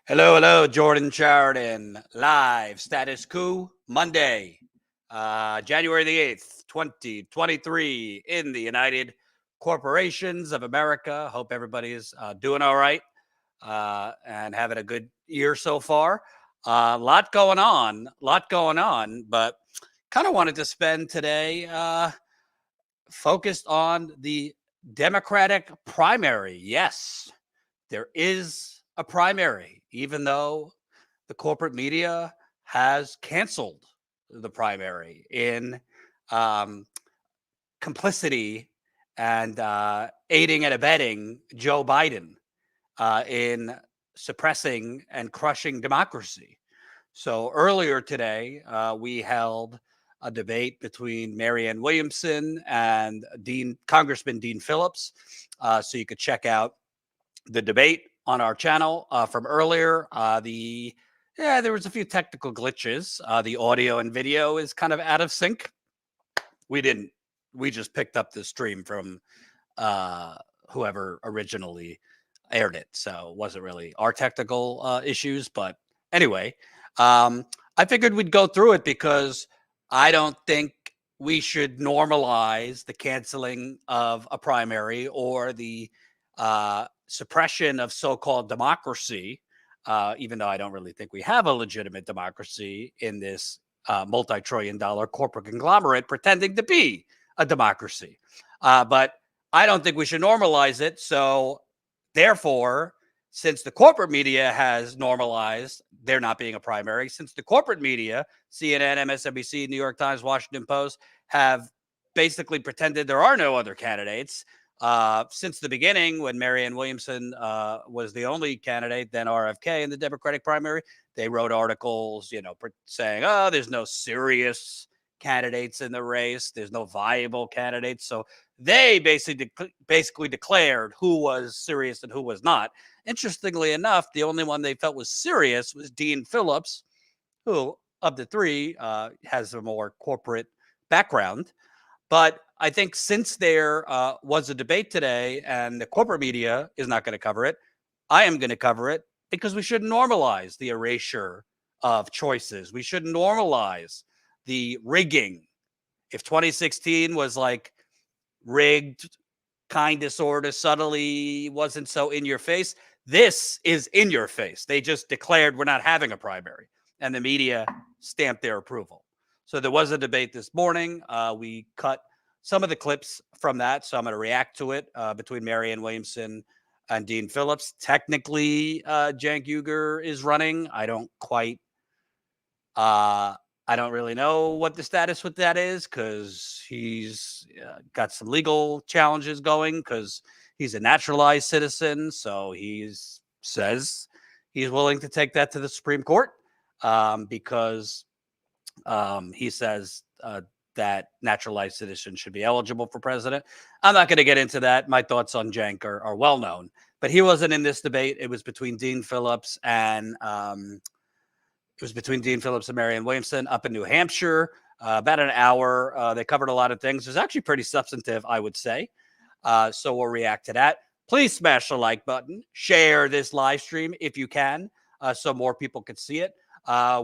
Hello, hello, Jordan Chariton, live Status Coup Monday, January the 8th, 2023 in the United Corporations of America. Hope everybody's doing all right and having a good year so far. A lot going on, but kind of wanted to spend today focused on the Democratic primary. Yes, there is a primary, even though the corporate media has canceled the primary in complicity and aiding and abetting Joe Biden in suppressing and crushing democracy. So earlier today, we held a debate between Marianne Williamson and Congressman Dean Phillips. So you could check out the debate on our channel from earlier. There was a few technical glitches. The audio and video is kind of out of sync. We just picked up the stream from whoever originally aired it. So it wasn't really our technical issues. But anyway, I figured we'd go through it because I don't think we should normalize the canceling of a primary or the suppression of so-called democracy, even though I don't really think we have a legitimate democracy in this multi-trillion-dollar corporate conglomerate pretending to be a democracy. But I don't think we should normalize it. So therefore, since the corporate media has normalized there not being a primary, since the corporate media, CNN, MSNBC, New York Times, Washington Post, have basically pretended there are no other candidates, since the beginning, when Marianne Williamson was the only candidate, then RFK in the Democratic primary, they wrote articles, saying, "Oh, there's no serious candidates in the race. There's no viable candidates." So they basically declared who was serious and who was not. Interestingly enough, the only one they felt was serious was Dean Phillips, who of the three has a more corporate background. But I think since there was a debate today and the corporate media is not going to cover it, I am going to cover it because we should normalize the erasure of choices. We should normalize the rigging. If 2016 was like rigged, kind of, sort of, subtly, wasn't so in your face, this is in your face. They just declared we're not having a primary, and the media stamped their approval. So there was a debate this morning. We cut some of the clips from that, so I'm going to react to it between Marianne Williamson and Dean Phillips. Technically, Cenk Uygur is running. I don't really know what the status with that is because he's got some legal challenges going because he's a naturalized citizen. So he says he's willing to take that to the Supreme Court because he says that naturalized citizens should be eligible for president. I'm not going to get into that. My thoughts on Cenk are well known, but he wasn't in this debate. It was between Dean Phillips and Marianne Williamson up in New Hampshire. About an hour. They covered a lot of things. It was actually pretty substantive, I would say. So we'll react to that. Please smash the like button. Share this live stream if you can, so more people can see it.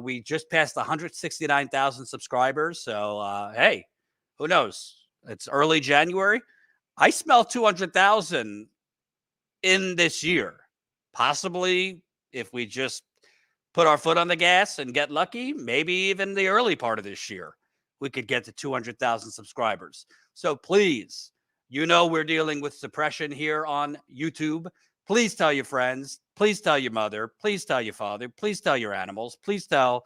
We just passed 169,000 subscribers. So, hey, who knows? It's early January. I smell 200,000 in this year. Possibly, if we just put our foot on the gas and get lucky, maybe even the early part of this year, we could get to 200,000 subscribers. So please, we're dealing with suppression here on YouTube. Please tell your friends. Please tell your mother. Please tell your father. Please tell your animals. Please tell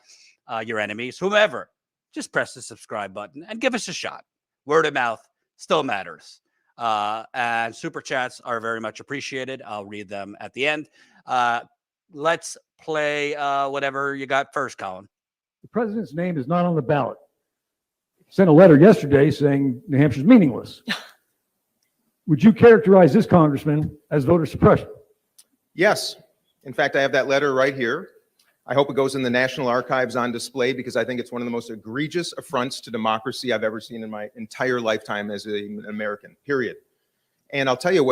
your enemies, whomever. Just press the subscribe button and give us a shot. Word of mouth still matters. And super chats are very much appreciated. I'll read them at the end. Let's play whatever you got first, Colin. The president's name is not on the ballot. He sent a letter yesterday saying New Hampshire's meaningless. Would you characterize this, Congressman, as voter suppression? Yes. In fact, I have that letter right here. I hope it goes in the National Archives on display because I think it's one of the most egregious affronts to democracy I've ever seen in my entire lifetime as an American, period. And I'll tell you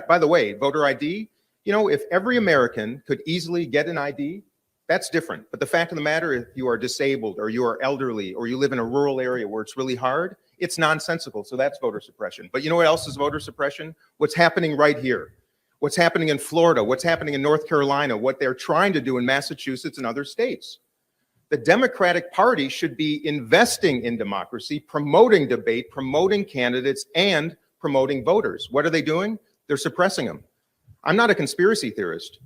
by the way, voter ID, You know, if every American could easily get an ID, that's different. But the fact of the matter, if you are disabled or you are elderly or you live in a rural area where it's really hard, it's nonsensical. So that's voter suppression. But you know what else is voter suppression? What's happening right here. What's happening in Florida, what's happening in North Carolina, what they're trying to do in Massachusetts and other states. The Democratic Party should be investing in democracy, promoting debate, promoting candidates, and promoting voters. What are they doing? They're suppressing them. I'm not a conspiracy theorist.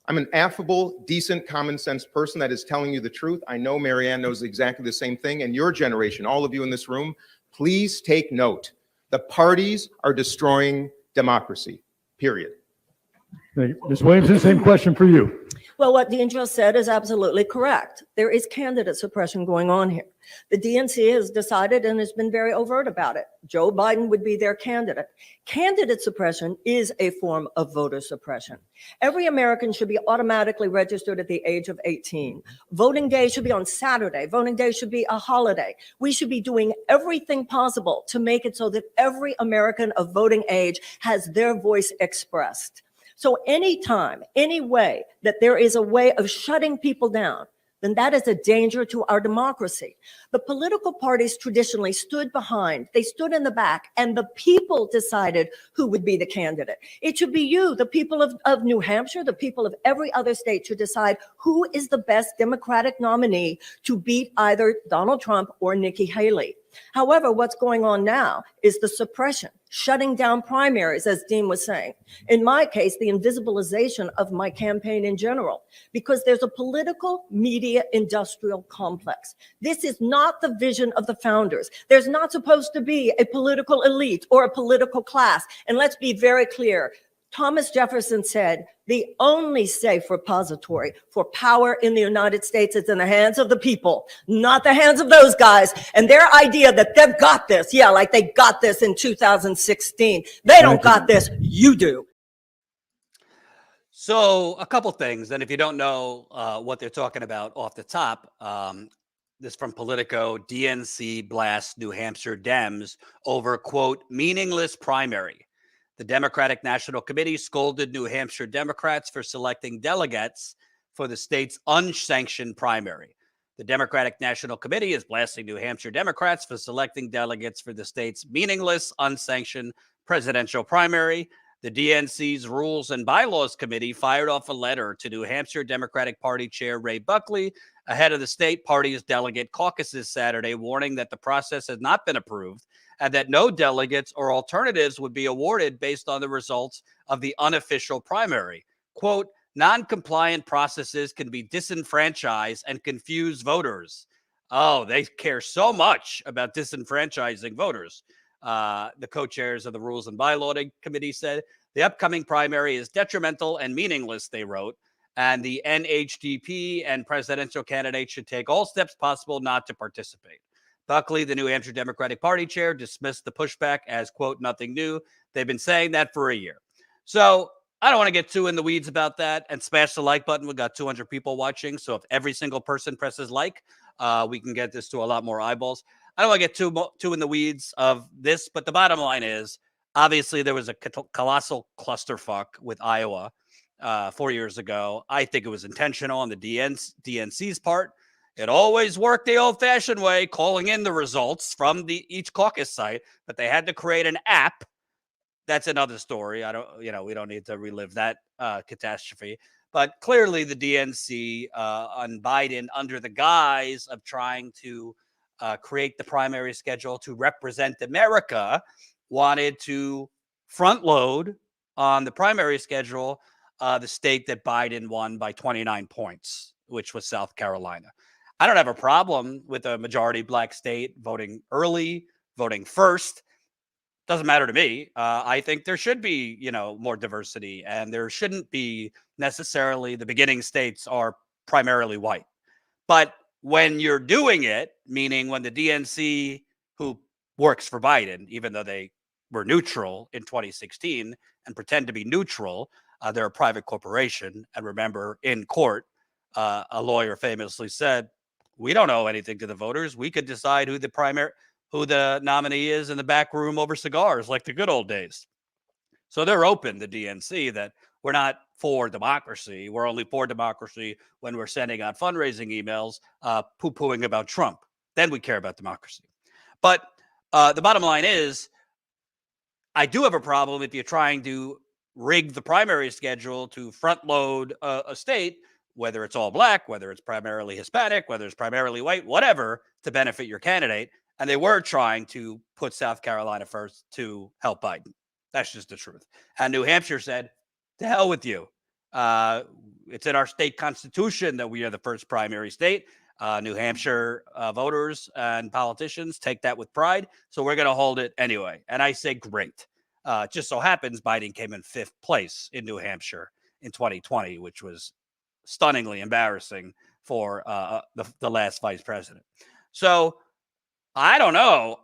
I'm an affable, decent, common sense person that is telling you the truth. I know Marianne knows exactly the same thing, and your generation, all of you in this room, please take note. The parties are destroying democracy, period. Thank you. Ms. Williamson, same question for you. Well, what Dean just said is absolutely correct. There is candidate suppression going on here. The DNC has decided and has been very overt about it. Joe Biden would be their candidate. Candidate suppression is a form of voter suppression. Every American should be automatically registered at the age of 18. Voting day should be on Saturday. Voting day should be a holiday. We should be doing everything possible to make it so that every American of voting age has their voice expressed. So anytime, any way that there is a way of shutting people down, then that is a danger to our democracy. The political parties traditionally stood behind, they stood in the back, and the people decided who would be the candidate. It should be you, the people of New Hampshire, the people of every other state should decide who is the best Democratic nominee to beat either Donald Trump or Nikki Haley. However, what's going on now is the suppression, shutting down primaries, as Dean was saying. In my case, the invisibilization of my campaign in general, because there's a political media industrial complex. This is not the vision of the founders. There's not supposed to be a political elite or a political class. And let's be very clear. Thomas Jefferson said, the only safe repository for power in the United States is in the hands of the people, not the hands of those guys. And their idea that they've got this, yeah, like they got this in 2016. They don't got this, you do. So a couple things, and if you don't know what they're talking about off the top, this from Politico, DNC blasts New Hampshire Dems over, quote, meaningless primary. The Democratic National Committee scolded New Hampshire Democrats for selecting delegates for the state's unsanctioned primary. The Democratic National Committee is blasting New Hampshire Democrats for selecting delegates for the state's meaningless, unsanctioned presidential primary. The DNC's Rules and Bylaws Committee fired off a letter to New Hampshire Democratic Party Chair Ray Buckley ahead of the state party's delegate caucuses Saturday, warning that the process has not been approved and that no delegates or alternatives would be awarded based on the results of the unofficial primary. Quote, non-compliant processes can be disenfranchised and confuse voters. Oh, they care so much about disenfranchising voters. The co-chairs of the Rules and Bylaws Committee said the upcoming primary is detrimental and meaningless, they wrote, and the NHDP and presidential candidates should take all steps possible not to participate. Buckley, the New Hampshire Democratic Party chair, dismissed the pushback as, quote, nothing new. They've been saying that for a year. So I don't want to get too in the weeds about that and smash the like button. We got 200 people watching. So if every single person presses like, we can get this to a lot more eyeballs. I don't want to get too in the weeds of this, but the bottom line is, obviously, there was a colossal clusterfuck with Iowa 4 years ago. I think it was intentional on the DNC's part. It always worked the old-fashioned way, calling in the results from each caucus site, but they had to create an app. That's another story. We don't need to relive that catastrophe. But clearly, the DNC on Biden, under the guise of trying to create the primary schedule to represent America, wanted to front load on the primary schedule the state that Biden won by 29 points, which was South Carolina. I don't have a problem with a majority black state voting early, voting first. Doesn't matter to me. I think there should be, more diversity, and there shouldn't be necessarily the beginning states are primarily white. But when you're doing it, meaning when the DNC, who works for Biden, even though they were neutral in 2016 and pretend to be neutral, they're a private corporation. And remember, in court, a lawyer famously said, we don't owe anything to the voters. We could decide who the nominee is in the back room over cigars like the good old days. So they're open, the DNC, that we're not for democracy. We're only for democracy when we're sending out fundraising emails poo-pooing about Trump. Then we care about democracy. But the bottom line is, I do have a problem if you're trying to rig the primary schedule to front load a state, whether it's all black, whether it's primarily Hispanic, whether it's primarily white, whatever, to benefit your candidate. And they were trying to put South Carolina first to help Biden. That's just the truth. And New Hampshire said, to hell with you. It's in our state constitution that we are the first primary state. New Hampshire voters and politicians take that with pride. So we're going to hold it anyway. And I say, great. Just so happens Biden came in 5th place in New Hampshire in 2020, which was stunningly embarrassing for the last vice president. So I don't know.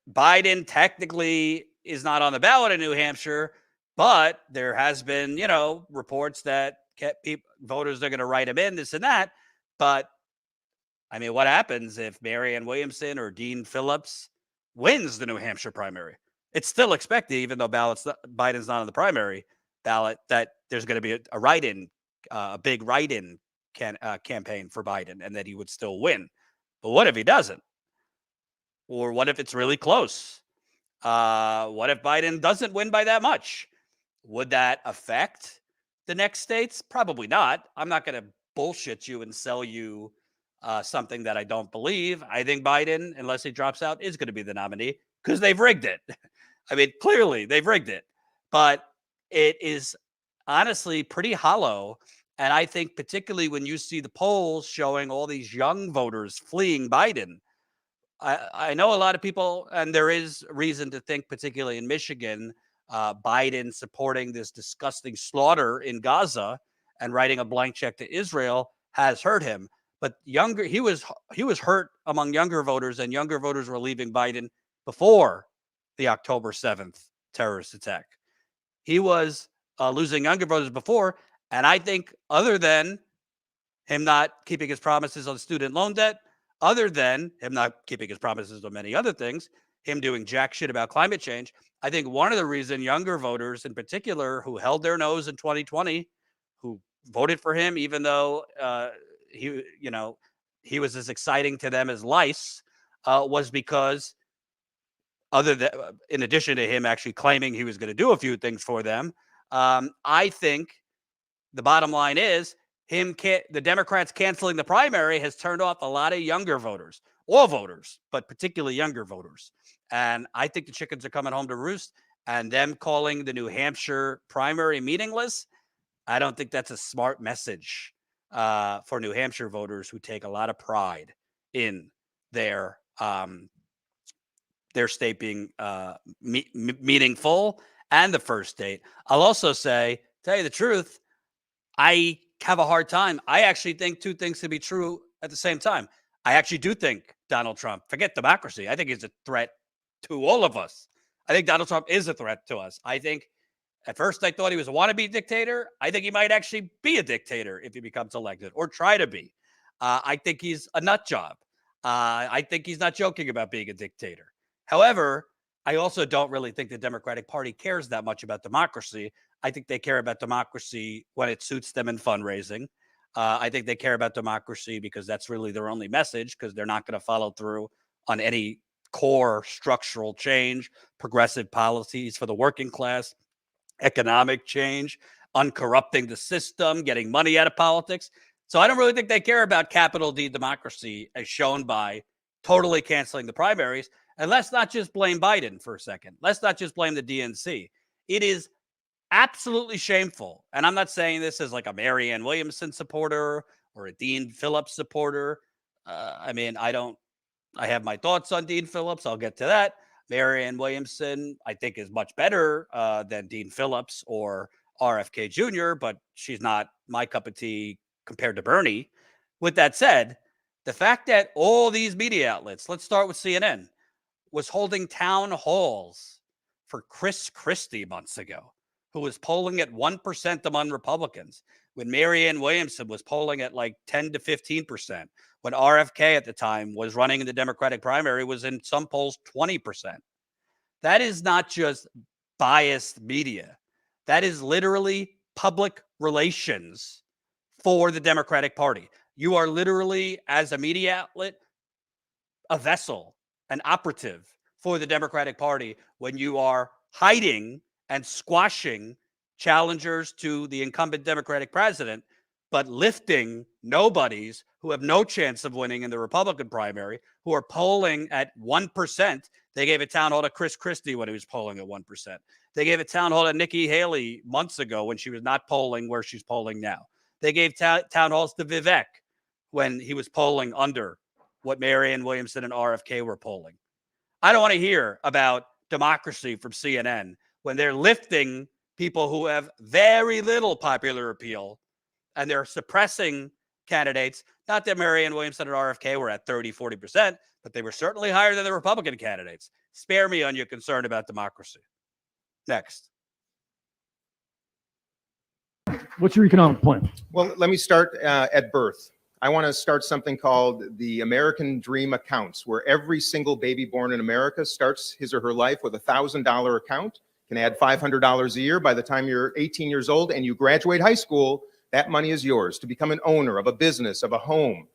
Biden technically is not on the ballot in New Hampshire, but there has been, reports that voters are going to write him in, this and that. But I mean, what happens if Marianne Williamson or Dean Phillips wins the New Hampshire primary? It's still expected, even though Biden's not on the primary ballot, that there's going to be a write-in, a big write-in campaign for Biden, and that he would still win. But what if he doesn't? Or what if it's really close? What if Biden doesn't win by that much? Would that affect the next states? Probably not. I'm not going to bullshit you and sell you something that I don't believe. I think Biden, unless he drops out, is going to be the nominee because they've rigged it. I mean, clearly they've rigged it, but it is honestly pretty hollow. And I think particularly when you see the polls showing all these young voters fleeing Biden, I know a lot of people, and there is reason to think, particularly in Michigan, Biden supporting this disgusting slaughter in Gaza and writing a blank check to Israel has hurt him. But he was hurt among younger voters, and younger voters were leaving Biden before the October 7th terrorist attack. He was losing younger voters before, and I think other than him not keeping his promises on student loan debt, other than him not keeping his promises on many other things, him doing jack shit about climate change, I think one of the reasons younger voters in particular who held their nose in 2020, who voted for him, even though he was as exciting to them as lice, was because in addition to him actually claiming he was going to do a few things for them, I think the bottom line is the Democrats canceling the primary has turned off a lot of younger voters, all voters, but particularly younger voters. And I think the chickens are coming home to roost, and them calling the New Hampshire primary meaningless, I don't think that's a smart message for New Hampshire voters who take a lot of pride in their state being meaningful and the first state. I'll also say, tell you the truth, I have a hard time. I actually think two things can be true at the same time. I actually do think Donald Trump, forget democracy, I think he's a threat to all of us. I think Donald Trump is a threat to us. I think at first I thought he was a wannabe dictator. I think he might actually be a dictator if he becomes elected, or try to be. I think he's a nut job. I think he's not joking about being a dictator. However, I also don't really think the Democratic Party cares that much about democracy. I think they care about democracy when it suits them in fundraising. I think they care about democracy because that's really their only message, because they're not going to follow through on any core structural change, progressive policies for the working class, economic change, uncorrupting the system, getting money out of politics. So I don't really think they care about capital D democracy as shown by totally canceling the primaries. And let's not just blame Biden for a second. Let's not just blame the DNC. It is absolutely shameful. And I'm not saying this as like a Marianne Williamson supporter or a Dean Phillips supporter. I have my thoughts on Dean Phillips. I'll get to that. Marianne Williamson, I think, is much better than Dean Phillips or RFK Jr., but she's not my cup of tea compared to Bernie. With that said, the fact that all these media outlets, let's start with CNN, was holding town halls for Chris Christie months ago, who was polling at 1% among Republicans, when Marianne Williamson was polling at like 10 to 15%, when RFK at the time was running in the Democratic primary, was in some polls 20%. That is not just biased media. That is literally public relations for the Democratic Party. You are literally, as a media outlet, a vessel, an operative for the Democratic Party when you are hiding and squashing challengers to the incumbent Democratic president, but lifting nobodies who have no chance of winning in the Republican primary, who are polling at 1%. They gave a town hall to Chris Christie when he was polling at 1%. They gave a town hall to Nikki Haley months ago when she was not polling where she's polling now. They gave town halls to Vivek when he was polling under what Marianne, Williamson, and RFK were polling. I don't want to hear about democracy from CNN when they're lifting people who have very little popular appeal and they're suppressing candidates. Not that Marianne, Williamson, and RFK were at 30, 40%, but they were certainly higher than the Republican candidates. Spare me on your concern about democracy. Next. What's your economic plan? Well, let me start at birth. I want to start something called the American Dream Accounts, where every single baby born in America starts his or her life with a $1,000 account, can add $500 a year. By the time you're 18 years old and you graduate high school, that money is yours to become an owner of a business, of a home.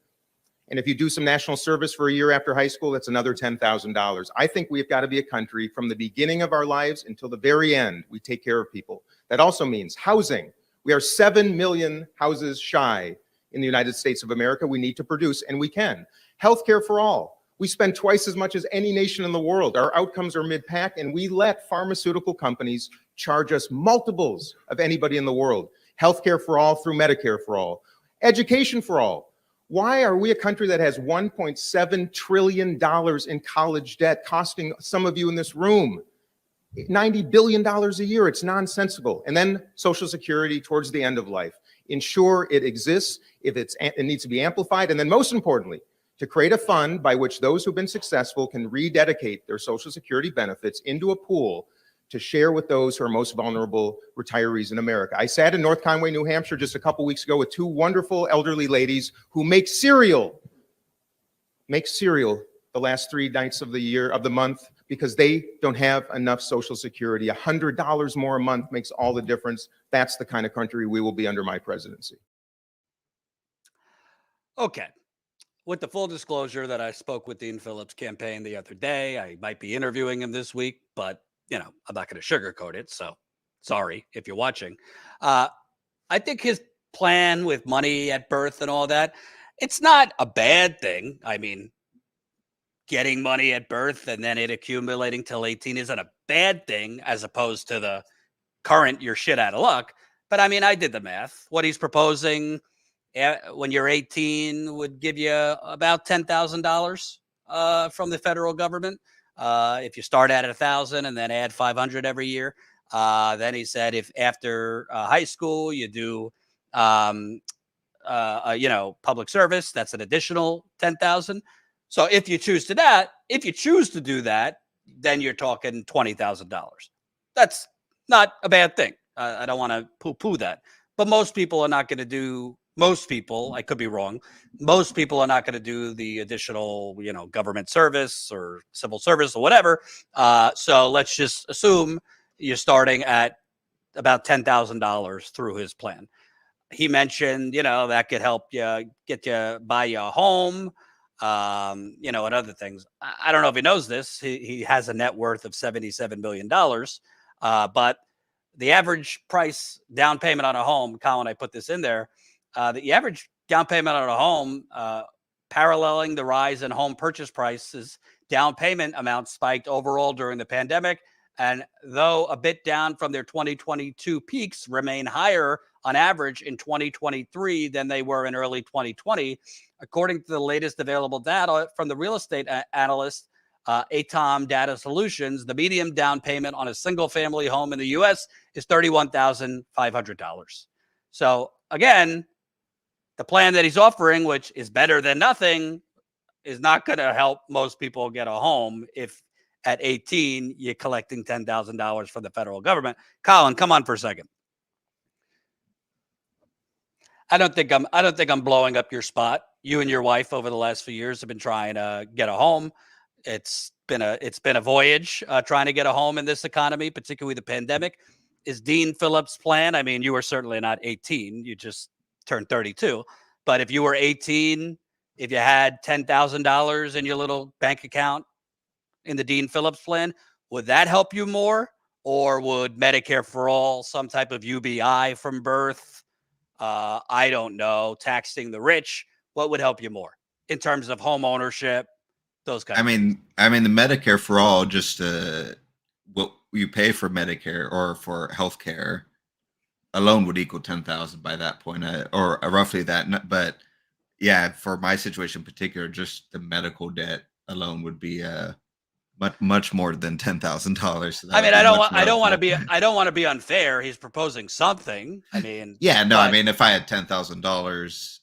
And if you do some national service for a year after high school, that's another $10,000. I think we've got to be a country from the beginning of our lives until the very end, we take care of people. That also means housing. We are 7 million houses shy in the United States of America. We need to produce, and we can. Healthcare for all. We spend twice as much as any nation in the world. Our outcomes are mid-pack, and we let pharmaceutical companies charge us multiples of anybody in the world. Healthcare for all through Medicare for all. Education for all. Why are we a country that has $1.7 trillion in college debt, costing some of you in this room $90 billion a year? It's nonsensical. And then Social Security towards the end of life. Ensure it exists, if it needs to be amplified, and then most importantly, to create a fund by which those who've been successful can rededicate their Social Security benefits into a pool to share with those who are most vulnerable retirees in America. I sat in North Conway, New Hampshire just a couple weeks ago with two wonderful elderly ladies who make cereal the last 3 nights of the month because they don't have enough Social Security. $100 more a month makes all the difference. That's the kind of country we will be under my presidency. Okay. With the full disclosure that I spoke with Dean Phillips' campaign the other day, I might be interviewing him this week, but I'm not going to sugarcoat it. So sorry if you're watching. I think his plan with money at birth and all that, it's not a bad thing. I mean, getting money at birth and then it accumulating till 18 isn't a bad thing as opposed to the current you're shit out of luck. But I mean, I did the math. What he's proposing when you're 18 would give you about $10,000 from the federal government. If you start at 1,000 and then add 500 every year. Then he said, if after high school you do, public service, that's an additional 10,000. So if you choose to do that, then you're talking $20,000. That's not a bad thing. I don't want to poo-poo that, but most people are not going to do. Most people, I could be wrong. Most people are not going to do the additional, government service or civil service or whatever. So let's just assume you're starting at about $10,000 through his plan. He mentioned, that could help you buy you a home, and other things. I don't know if he knows this. He has a net worth of $77 billion. But the average price down payment on a home, Colin, I put this in there. The average down payment on a home, paralleling the rise in home purchase prices, down payment amounts spiked overall during the pandemic. And though a bit down from their 2022 peaks, remain higher on average in 2023 than they were in early 2020. According to the latest available data from the real estate analyst, ATOM Data Solutions, the median down payment on a single family home in the U.S. is $31,500. So again, the plan that he's offering, which is better than nothing, is not going to help most people get a home if at 18 you're collecting $10,000 from the federal government. Colin, come on for a second. I don't think I'm blowing up your spot. You and your wife over the last few years have been trying to get a home. It's been a voyage trying to get a home in this economy, particularly the pandemic. is Dean Phillips' plan? I mean, you were certainly not 18. You just turned 32. But if you were 18, if you had $10,000 in your little bank account in the Dean Phillips plan, would that help you more? Or would Medicare for all, some type of UBI from birth, I don't know, taxing the rich, what would help you more in terms of home ownership, those kinds of things? I mean, the Medicare for all, just what you pay for Medicare or for healthcare alone would equal 10,000 by that point, or roughly that. But yeah, for my situation in particular, just the medical debt alone would be much more than $10,000. So I mean, I don't want to be unfair. He's proposing something. I mean, yeah, no, I mean, if I had $10,000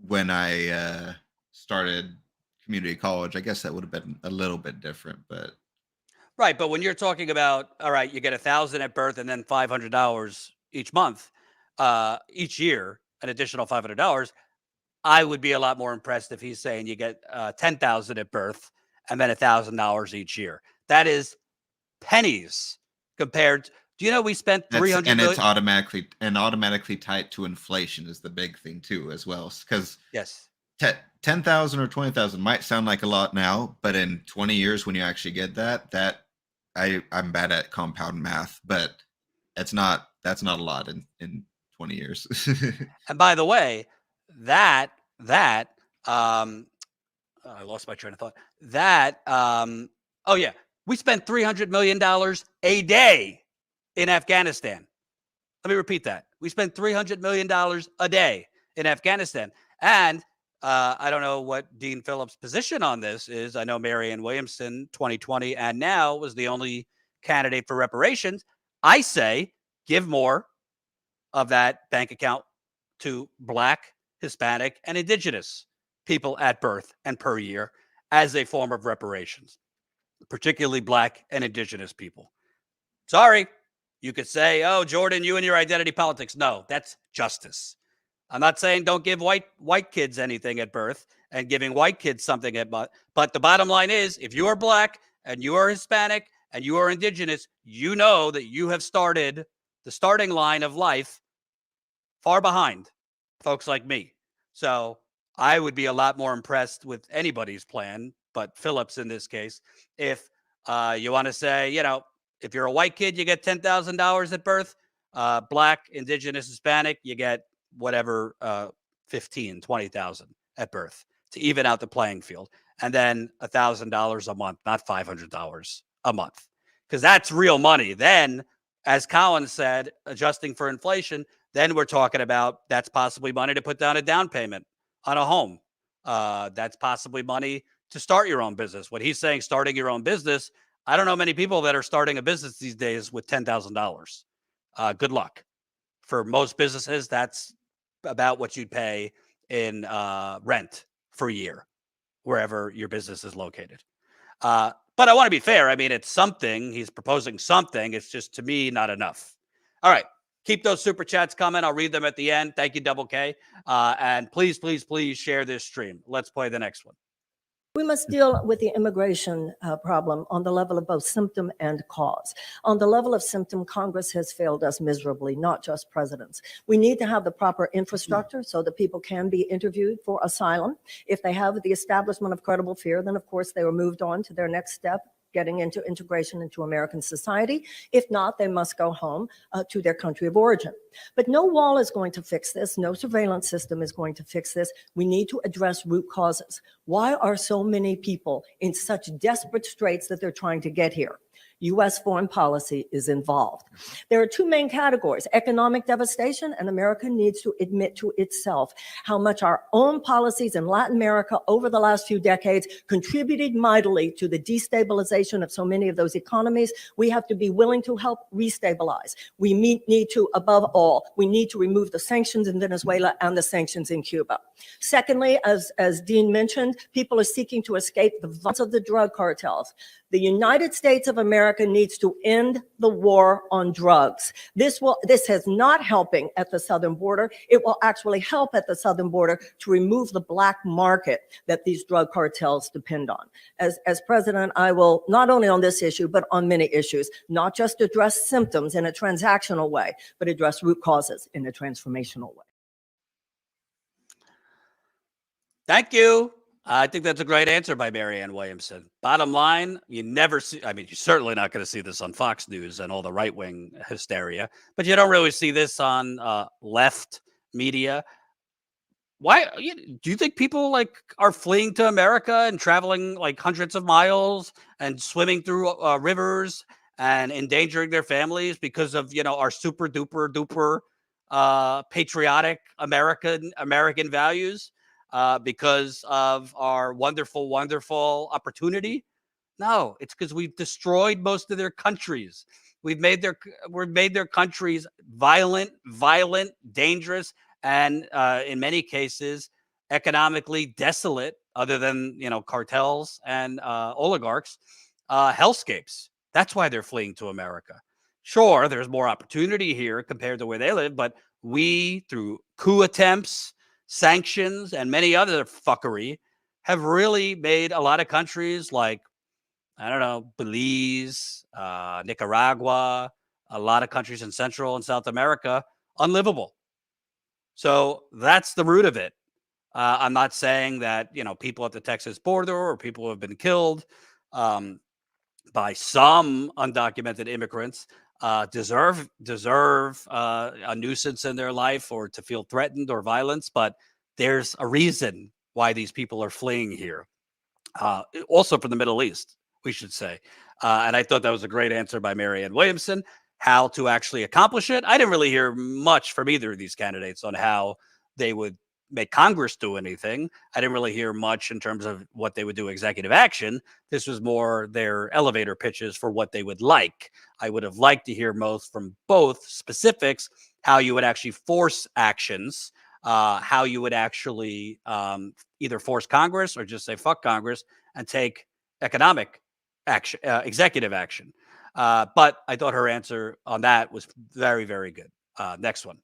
when I started community college, I guess that would have been a little bit different, but. Right. But when you're talking about, all right, you get $1,000 at birth and then $500 each month, each year, an additional $500, I would be a lot more impressed if he's saying you get $10,000 at birth and then $1,000 each year. That is pennies compared. Do you know we spent $300 and million? it's automatically tied to inflation is the big thing too, as well. Because Yes. 10,000 or 20,000 might sound like a lot now, but in 20 years when you actually get that I'm bad at compound math, but that's not a lot in 20 years. And by the way, I lost my train of thought. Oh yeah, we spent $300 million a day in Afghanistan. Let me repeat that. We spent $300 million a day in Afghanistan. And I don't know what Dean Phillips' position on this is. I know Marianne Williamson, 2020, and now was the only candidate for reparations. I say give more of that bank account to Black, Hispanic, and Indigenous people at birth and per year as a form of reparations, particularly Black and Indigenous people. Sorry, you could say, oh, Jordan, you and your identity politics. No, that's justice. I'm not saying don't give white kids anything at birth and giving white kids something at birth. But the bottom line is, if you are Black and you are Hispanic and you are Indigenous, you know that you have started the starting line of life far behind folks like me. So I would be a lot more impressed with anybody's plan, but Phillips in this case, if you want to say, if you're a white kid, you get $10,000 at birth. Black, Indigenous, Hispanic, you get whatever, 15, 20,000 at birth to even out the playing field. And then $1,000 a month, not $500 a month, because that's real money. Then, as Colin said, adjusting for inflation, then we're talking about that's possibly money to put down a down payment on a home. That's possibly money to start your own business. What he's saying, starting your own business, I don't know many people that are starting a business these days with $10,000. Good luck. For most businesses, that's about what you'd pay in rent for a year, wherever your business is located. But I want to be fair. I mean, it's something. He's proposing something. It's just, to me, not enough. All right. Keep those super chats coming. I'll read them at the end. Thank you, Double K. And please, please, please share this stream. Let's play the next one. We must deal with the immigration problem on the level of both symptom and cause. On the level of symptom, Congress has failed us miserably, not just presidents. We need to have the proper infrastructure so that people can be interviewed for asylum. If they have the establishment of credible fear, then of course they were moved on to their next step, getting into integration into American society. If not, they must go home to their country of origin. But no wall is going to fix this. No surveillance system is going to fix this. We need to address root causes. Why are so many people in such desperate straits that they're trying to get here? U.S. foreign policy is involved. There are two main categories: economic devastation, and America needs to admit to itself how much our own policies in Latin America over the last few decades contributed mightily to the destabilization of so many of those economies. We have to be willing to help restabilize. We need to, above all, we need to remove the sanctions in Venezuela and the sanctions in Cuba. Secondly, as Dean mentioned, people are seeking to escape the violence of the drug cartels. The United States of America needs to end the war on drugs. This is not helping at the southern border. It will actually help at the southern border to remove the black market that these drug cartels depend on. As president, I will, not only on this issue, but on many issues, not just address symptoms in a transactional way, but address root causes in a transformational way. Thank you. I think that's a great answer by Marianne Williamson. Bottom line, you never see, I mean, you're certainly not going to see this on Fox News and all the right-wing hysteria, but you don't really see this on left media. Why do you think people like are fleeing to America and traveling like hundreds of miles and swimming through rivers and endangering their families because of, you know, our super duper duper patriotic American values? Because of our wonderful, wonderful opportunity? No, it's because we've destroyed most of their countries. We've made their countries violent, dangerous, and in many cases, economically desolate, other than, you know, cartels and oligarchs, hellscapes. That's why they're fleeing to America. Sure, there's more opportunity here compared to where they live, but we, through coup attempts, sanctions, and many other fuckery, have really made a lot of countries like, I don't know, Belize, Nicaragua, a lot of countries in Central and South America unlivable. So that's the root of it. I'm not saying that, you know, people at the Texas border or people who have been killed by some undocumented immigrants deserve a nuisance in their life or to feel threatened or violence, but there's a reason why these people are fleeing here. Also from the Middle East, we should say. And I thought that was a great answer by Marianne Williamson. How to actually accomplish it. I didn't really hear much from either of these candidates on how they would make Congress do anything. I didn't really hear much in terms of what they would do executive action. This was more their elevator pitches for what they would like. I would have liked to hear most from both specifics, how you would actually force actions, how you would actually either force Congress or just say fuck Congress and take economic action, executive action. But I thought her answer on that was very, very good. Next one.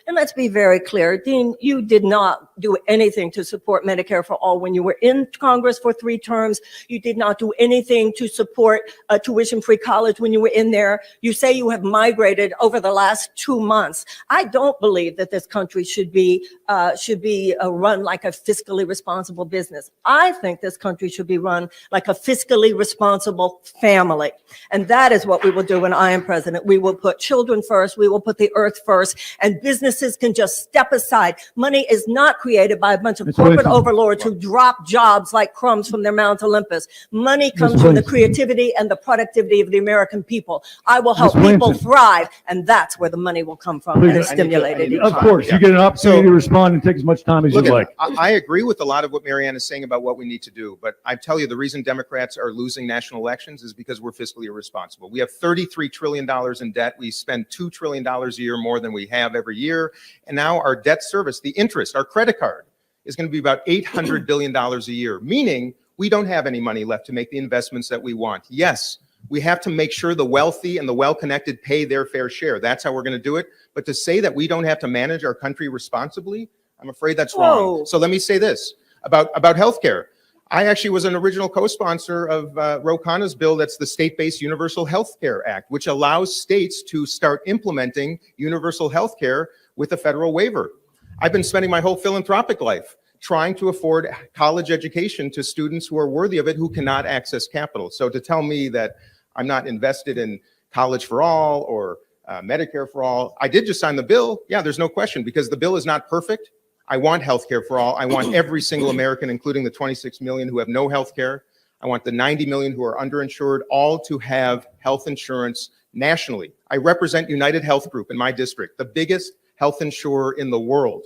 And let's be very clear, Dean, you did not do anything to support Medicare for all when you were in Congress for 3 terms. You did not do anything to support tuition-free college when you were in there. You say you have migrated over the last 2 months. I don't believe that this country should be run like a fiscally responsible business. I think this country should be run like a fiscally responsible family. And that is what we will do when I am president. We will put children first. We will put the earth first, and businesses can just step aside. Money is not created by a bunch of corporate overlords who drop jobs like crumbs from their Mount Olympus. Money comes from the creativity and the productivity of the American people. I will help people thrive, and that's where the money will come from and stimulate it. Of course, you get an opportunity to respond and take as much time as you like. I agree with a lot of what Marianne is saying about what we need to do, but I tell you, the reason Democrats are losing national elections is because we're fiscally irresponsible. We have $33 trillion in debt. We spend $2 trillion a year more than we have every year. And now our debt service, the interest, our credit card, is going to be about $800 billion a year, meaning we don't have any money left to make the investments that we want. Yes, we have to make sure the wealthy and the well-connected pay their fair share. That's how we're going to do it. But to say that we don't have to manage our country responsibly, I'm afraid that's wrong. So let me say this about healthcare. I actually was an original co-sponsor of Ro Khanna's bill. That's the State-Based Universal Health Care Act, which allows states to start implementing universal health care with a federal waiver. I've been spending my whole philanthropic life trying to afford college education to students who are worthy of it, who cannot access capital. So to tell me that I'm not invested in college for all or Medicare for all, I did just sign the bill. Yeah, there's no question, because the bill is not perfect. I want healthcare for all. I want every single American, including the 26 million who have no healthcare. I want the 90 million who are underinsured, all to have health insurance nationally. I represent United Health Group in my district, the biggest health insurer in the world.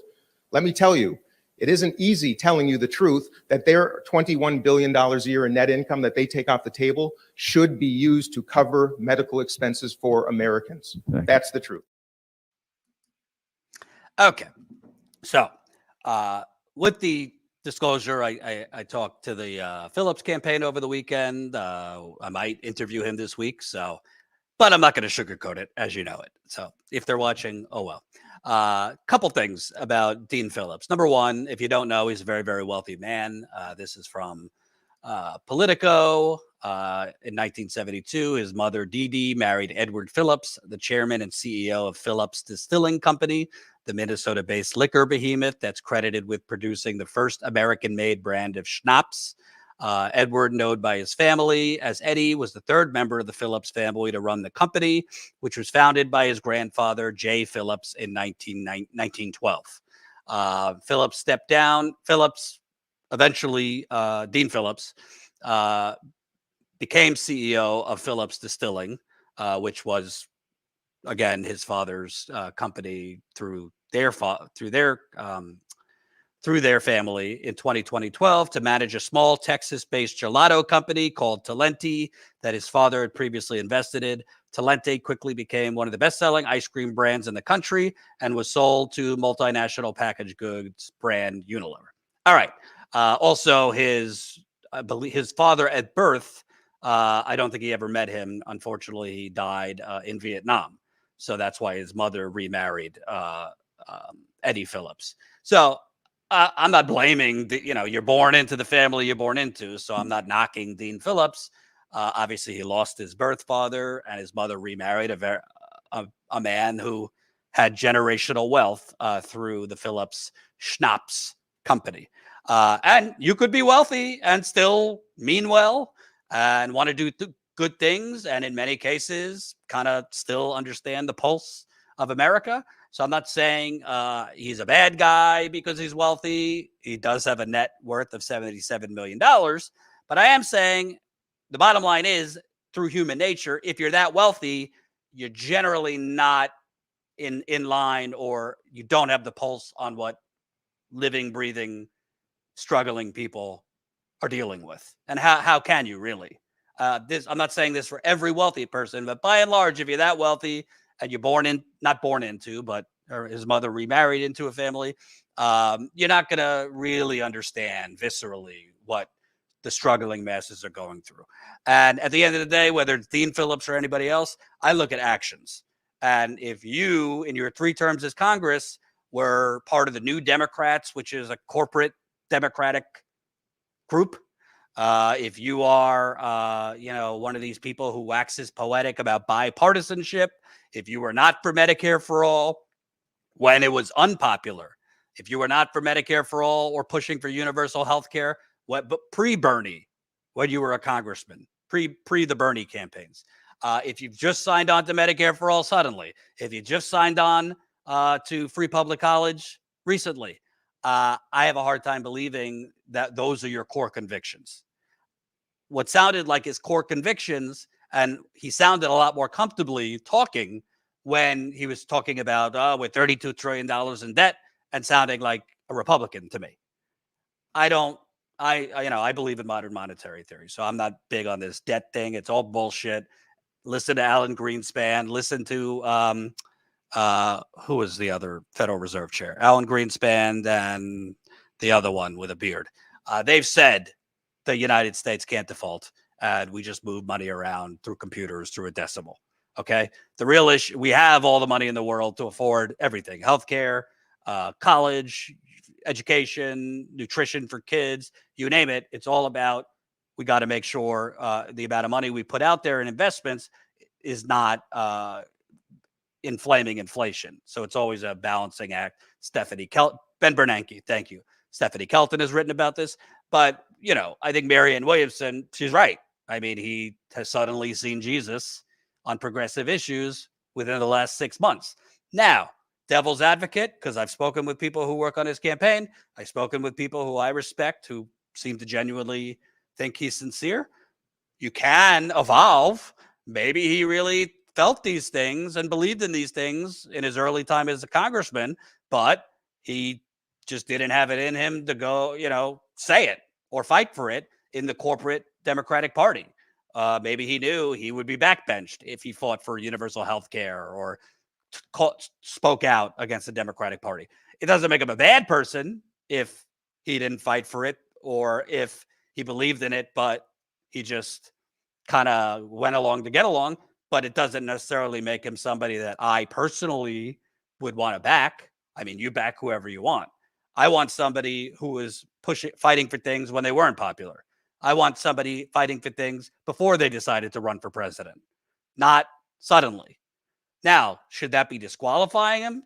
Let me tell you, it isn't easy telling you the truth that their $21 billion a year in net income that they take off the table should be used to cover medical expenses for Americans. That's the truth. Okay. So With the disclosure, I talked to the Phillips campaign over the weekend. I might interview him this week. So, but I'm not going to sugarcoat it, as you know it. So if they're watching, oh well. Couple things about Dean Phillips. Number one, if you don't know, he's a very, very wealthy man. This is from Politico. In 1972, his mother, Dee Dee, married Edward Phillips, the chairman and CEO of Phillips Distilling Company, the Minnesota-based liquor behemoth that's credited with producing the first American-made brand of schnapps. Edward, known by his family as Eddie, was the third member of the Phillips family to run the company, which was founded by his grandfather, J. Phillips, in 1912. Phillips stepped down. Phillips, eventually, Dean Phillips, became CEO of Phillips Distilling, which was, again, his father's company through their family in 2012 to manage a small Texas-based gelato company called Talenti that his father had previously invested in. Talenti quickly became one of the best-selling ice cream brands in the country and was sold to multinational packaged goods brand Unilever. All right. Also, I believe his father at birth, I don't think he ever met him. Unfortunately, he died in Vietnam. So that's why his mother remarried Eddie Phillips. So I'm not blaming, you're born into the family you're born into. So I'm not knocking Dean Phillips. Obviously, he lost his birth father and his mother remarried a man who had generational wealth through the Phillips Schnapps company. And you could be wealthy and still mean well and want to do good things. And in many cases, kind of still understand the pulse of America. So I'm not saying he's a bad guy because he's wealthy. He does have a net worth of $77 million. But I am saying the bottom line is, through human nature, if you're that wealthy, you're generally not in line, or you don't have the pulse on what living, breathing, struggling people are dealing with. And how can you really? I'm not saying this for every wealthy person, but by and large, if you're that wealthy and you're not born into, but or his mother remarried into a family, you're not going to really understand viscerally what the struggling masses are going through. And at the end of the day, whether it's Dean Phillips or anybody else, I look at actions. And if you, in your 3 terms as Congress, were part of the New Democrats, which is a corporate Democratic group, if you are, one of these people who waxes poetic about bipartisanship, if you were not for Medicare for all when it was unpopular, if you were not for Medicare for all or pushing for universal health care, but pre-Bernie, when you were a congressman, pre the Bernie campaigns, if you've just signed on to Medicare for all suddenly, if you just signed on to free public college recently, I have a hard time believing that those are your core convictions. What sounded like his core convictions, and he sounded a lot more comfortably talking when he was talking about with $32 trillion in debt and sounding like a Republican to me. I believe in modern monetary theory, so I'm not big on this debt thing. It's all bullshit. Listen to Alan Greenspan. Listen to who was the other Federal Reserve chair? Alan Greenspan and the other one with a beard. They've said the United States can't default, and we just move money around through computers through a decimal. Okay. The real issue, we have all the money in the world to afford everything: healthcare, college, education, nutrition for kids, you name it. It's all about, we got to make sure the amount of money we put out there in investments is not inflaming inflation. So it's always a balancing act. Ben Bernanke, thank you. Stephanie Kelton has written about this. But, I think Marianne Williamson, she's right. I mean, he has suddenly seen Jesus on progressive issues within the last 6 months. Now, devil's advocate, because I've spoken with people who work on his campaign. I've spoken with people who I respect, who seem to genuinely think he's sincere. You can evolve. Maybe he really felt these things and believed in these things in his early time as a congressman, but he just didn't have it in him to go, say it or fight for it in the corporate Democratic Party. Maybe he knew he would be backbenched if he fought for universal health care or spoke out against the Democratic Party. It doesn't make him a bad person. if he didn't fight for it or if he believed in it, but he just kind of went along to get along. But it doesn't necessarily make him somebody that I personally would want to back. I mean, you back whoever you want. I want somebody who is fighting for things when they weren't popular. I want somebody fighting for things before they decided to run for president, not suddenly. Now, should that be disqualifying him?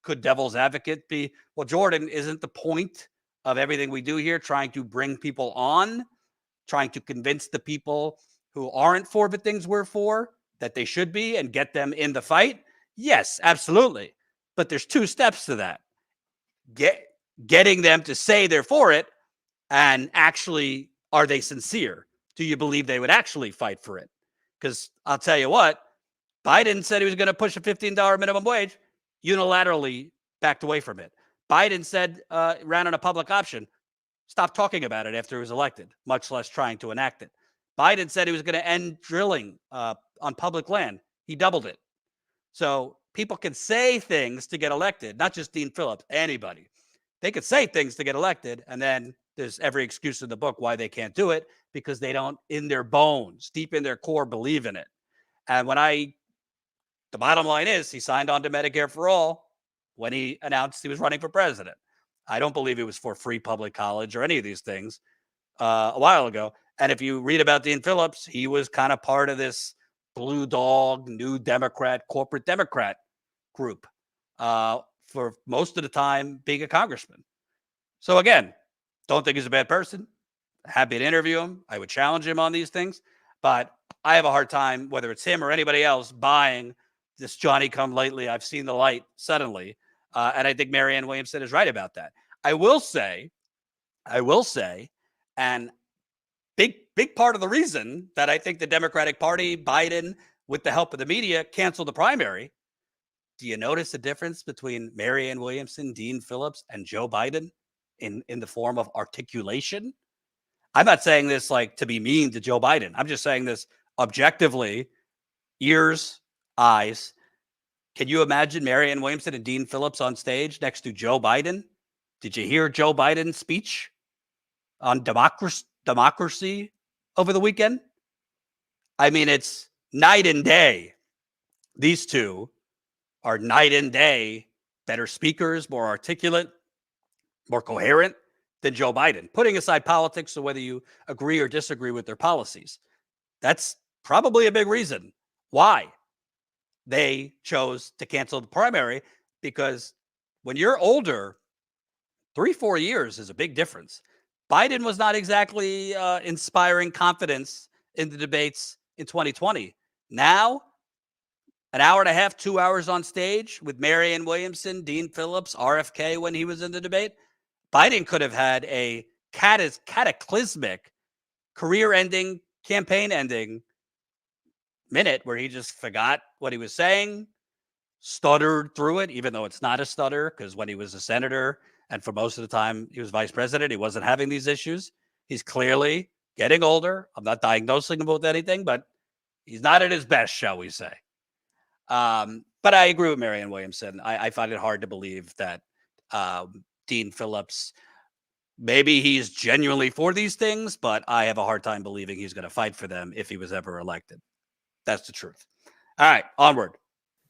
Could devil's advocate be, well, Jordan, isn't the point of everything we do here trying to bring people on, trying to convince the people who aren't for the things we're for that they should be and get them in the fight? Yes, absolutely. But there's 2 steps to that. Getting them to say they're for it, and actually, are they sincere? Do you believe they would actually fight for it? Because I'll tell you what, Biden said he was going to push a $15 minimum wage, unilaterally backed away from it. Biden said, ran on a public option, stopped talking about it after he was elected, much less trying to enact it. Biden said he was going to end drilling on public land. He doubled it. So people can say things to get elected, not just Dean Phillips, anybody. They could say things to get elected, and then there's every excuse in the book why they can't do it, because they don't, in their bones, deep in their core, believe in it. And the bottom line is he signed on to Medicare for all when he announced he was running for president. I don't believe it was for free public college or any of these things a while ago. And if you read about Dean Phillips, he was kind of part of this blue dog, new Democrat, corporate Democrat group for most of the time being a congressman. So again, don't think he's a bad person. Happy to interview him. I would challenge him on these things. But I have a hard time, whether it's him or anybody else, buying this Johnny come lately, I've seen the light suddenly. And I think Marianne Williamson is right about that. I will say, and big part of the reason that I think the Democratic Party, Biden, with the help of the media, canceled the primary. Do you notice the difference between Marianne Williamson, Dean Phillips, and Joe Biden in the form of articulation? I'm not saying this like to be mean to Joe Biden. I'm just saying this objectively, ears, eyes. Can you imagine Marianne Williamson and Dean Phillips on stage next to Joe Biden? Did you hear Joe Biden's speech on democracy over the weekend? I mean, it's night and day. These two are night and day better speakers, more articulate, more coherent than Joe Biden, putting aside politics or whether you agree or disagree with their policies. That's probably a big reason why they chose to cancel the primary, because when you're older, 3-4 years is a big difference. Biden was not exactly inspiring confidence in the debates in 2020. Now, an hour and a half, 2 hours on stage with Marianne Williamson, Dean Phillips, RFK when he was in the debate, Biden could have had a cataclysmic, career-ending, campaign-ending minute where he just forgot what he was saying, stuttered through it, even though it's not a stutter, because when he was a senator and for most of the time he was vice president, he wasn't having these issues. He's clearly getting older. I'm not diagnosing him with anything, but he's not at his best, shall we say. But I agree with Marianne Williamson. I find it hard to believe that Dean Phillips, maybe he's genuinely for these things, but I have a hard time believing he's going to fight for them if he was ever elected. That's the truth. All right, onward.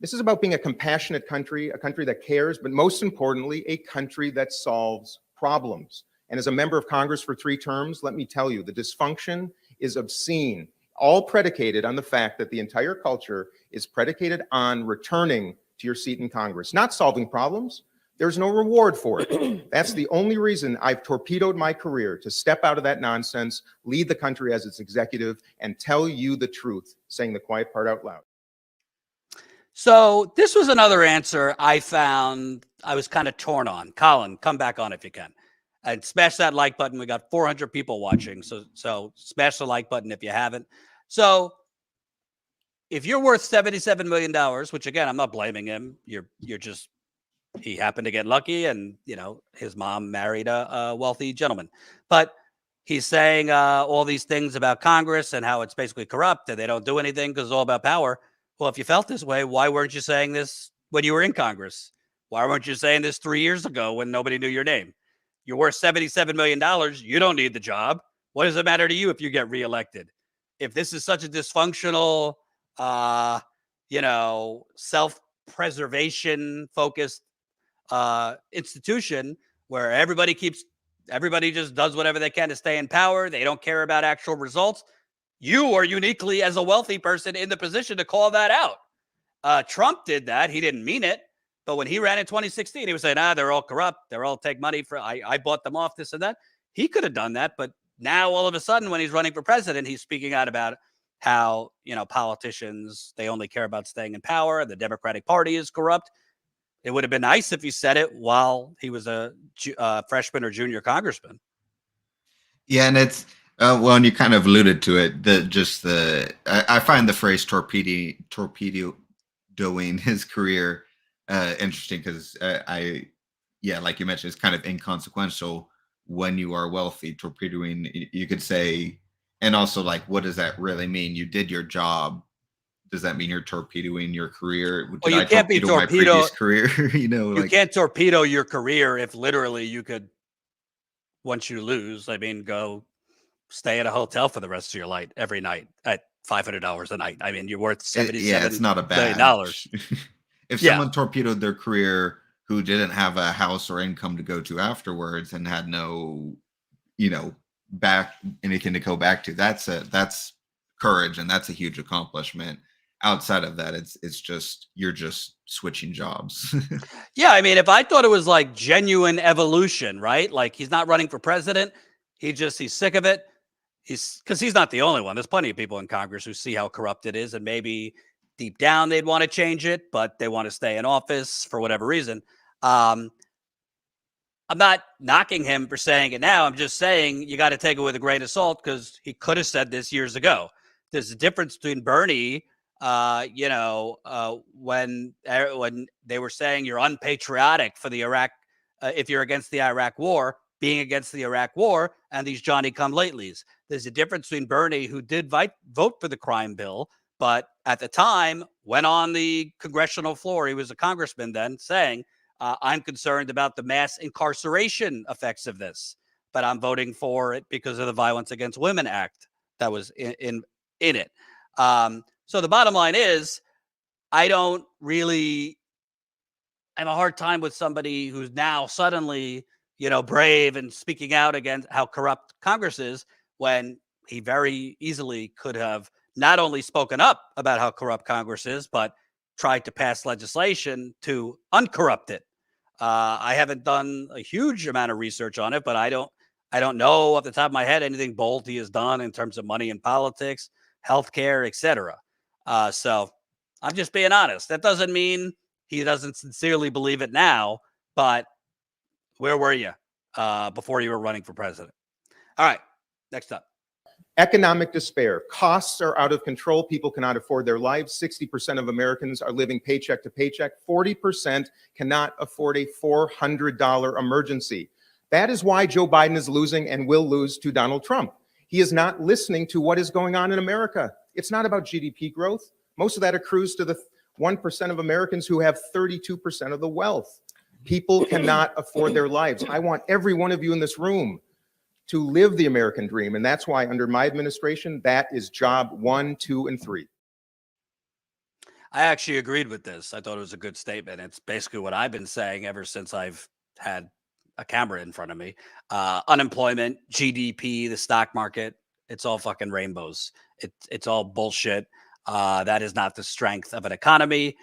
This is about being a compassionate country, a country that cares, but most importantly, a country that solves problems. And as a member of Congress for 3 terms, let me tell you, the dysfunction is obscene, all predicated on the fact that the entire culture is predicated on returning to your seat in Congress, not solving problems. There's no reward for it. That's the only reason I've torpedoed my career, to step out of that nonsense, lead the country as its executive, and tell you the truth, saying the quiet part out loud. So this was another answer I found I was kind of torn on. Colin, come back on if you can. And smash that like button. We got 400 people watching. So smash the like button if you haven't. So if you're worth $77 million, which again, I'm not blaming him. You're just, he happened to get lucky, and his mom married a wealthy gentleman. But he's saying all these things about Congress and how it's basically corrupt and they don't do anything because it's all about power. Well, if you felt this way, why weren't you saying this when you were in Congress? Why weren't you saying this 3 years ago when nobody knew your name? You're worth $77 million. You don't need the job. What does it matter to you if you get reelected? If this is such a dysfunctional, self-preservation focused institution where everybody just does whatever they can to stay in power, they don't care about actual results, you are uniquely, as a wealthy person, in the position to call that out. Trump did that. He didn't mean it. But when he ran in 2016, he was saying, they're all corrupt. They're all take money for, I bought them off, this and that. He could have done that. But now all of a sudden, when he's running for president, he's speaking out about how, politicians, they only care about staying in power. The Democratic Party is corrupt. It would have been nice if he said it while he was a freshman or junior congressman. Yeah. And it's, well, and you kind of alluded to it, I find the phrase torpedoing his career interesting because like you mentioned, it's kind of inconsequential when you are wealthy. Torpedoing, you could say, and also like, what does that really mean? You did your job. Does that mean you're torpedoing your career? Well, you can't be my previous career. You can't torpedo your career if literally you could, once you lose, go stay at a hotel for the rest of your life every night at $500 a night. I mean, you're worth $77 it's not a bad million. If someone torpedoed their career who didn't have a house or income to go to afterwards and had no, anything to go back to, that's courage, and that's a huge accomplishment. Outside of that, it's just, you're just switching jobs. Yeah, I mean, if I thought it was like genuine evolution, right? Like he's not running for president, he's sick of it. Because he's not the only one. There's plenty of people in Congress who see how corrupt it is, and maybe deep down they'd want to change it, but they want to stay in office for whatever reason. I'm not knocking him for saying it now. I'm just saying you got to take it with a grain of salt because he could have said this years ago. There's a difference between Bernie, when they were saying you're unpatriotic for the Iraq, if you're against the Iraq war, being against the Iraq war, and these Johnny-come-latelys. There's a difference between Bernie, who did vote for the crime bill, but at the time went on the congressional floor, he was a congressman then, saying, I'm concerned about the mass incarceration effects of this, but I'm voting for it because of the Violence Against Women Act that was in it. So the bottom line is, I have a hard time with somebody who's now suddenly, brave and speaking out against how corrupt Congress is, when he very easily could have not only spoken up about how corrupt Congress is, but tried to pass legislation to uncorrupt it. I haven't done a huge amount of research on it, but I don't know off the top of my head anything bold he has done in terms of money in politics, healthcare, etc. So I'm just being honest. That doesn't mean he doesn't sincerely believe it now, but where were you before you were running for president? All right, next up. Economic despair. Costs are out of control. People cannot afford their lives. 60% of Americans are living paycheck to paycheck. 40% cannot afford a $400 emergency. That is why Joe Biden is losing and will lose to Donald Trump. He is not listening to what is going on in America. It's not about GDP growth. Most of that accrues to the 1% of Americans who have 32% of the wealth. People cannot afford their lives. I want every one of you in this room to live the American dream. And that's why under my administration, that is job 1, 2, and 3. I actually agreed with this. I thought it was a good statement. It's basically what I've been saying ever since I've had a camera in front of me. Unemployment, GDP, the stock market, it's all fucking rainbows. It's all bullshit. That is not the strength of an economy.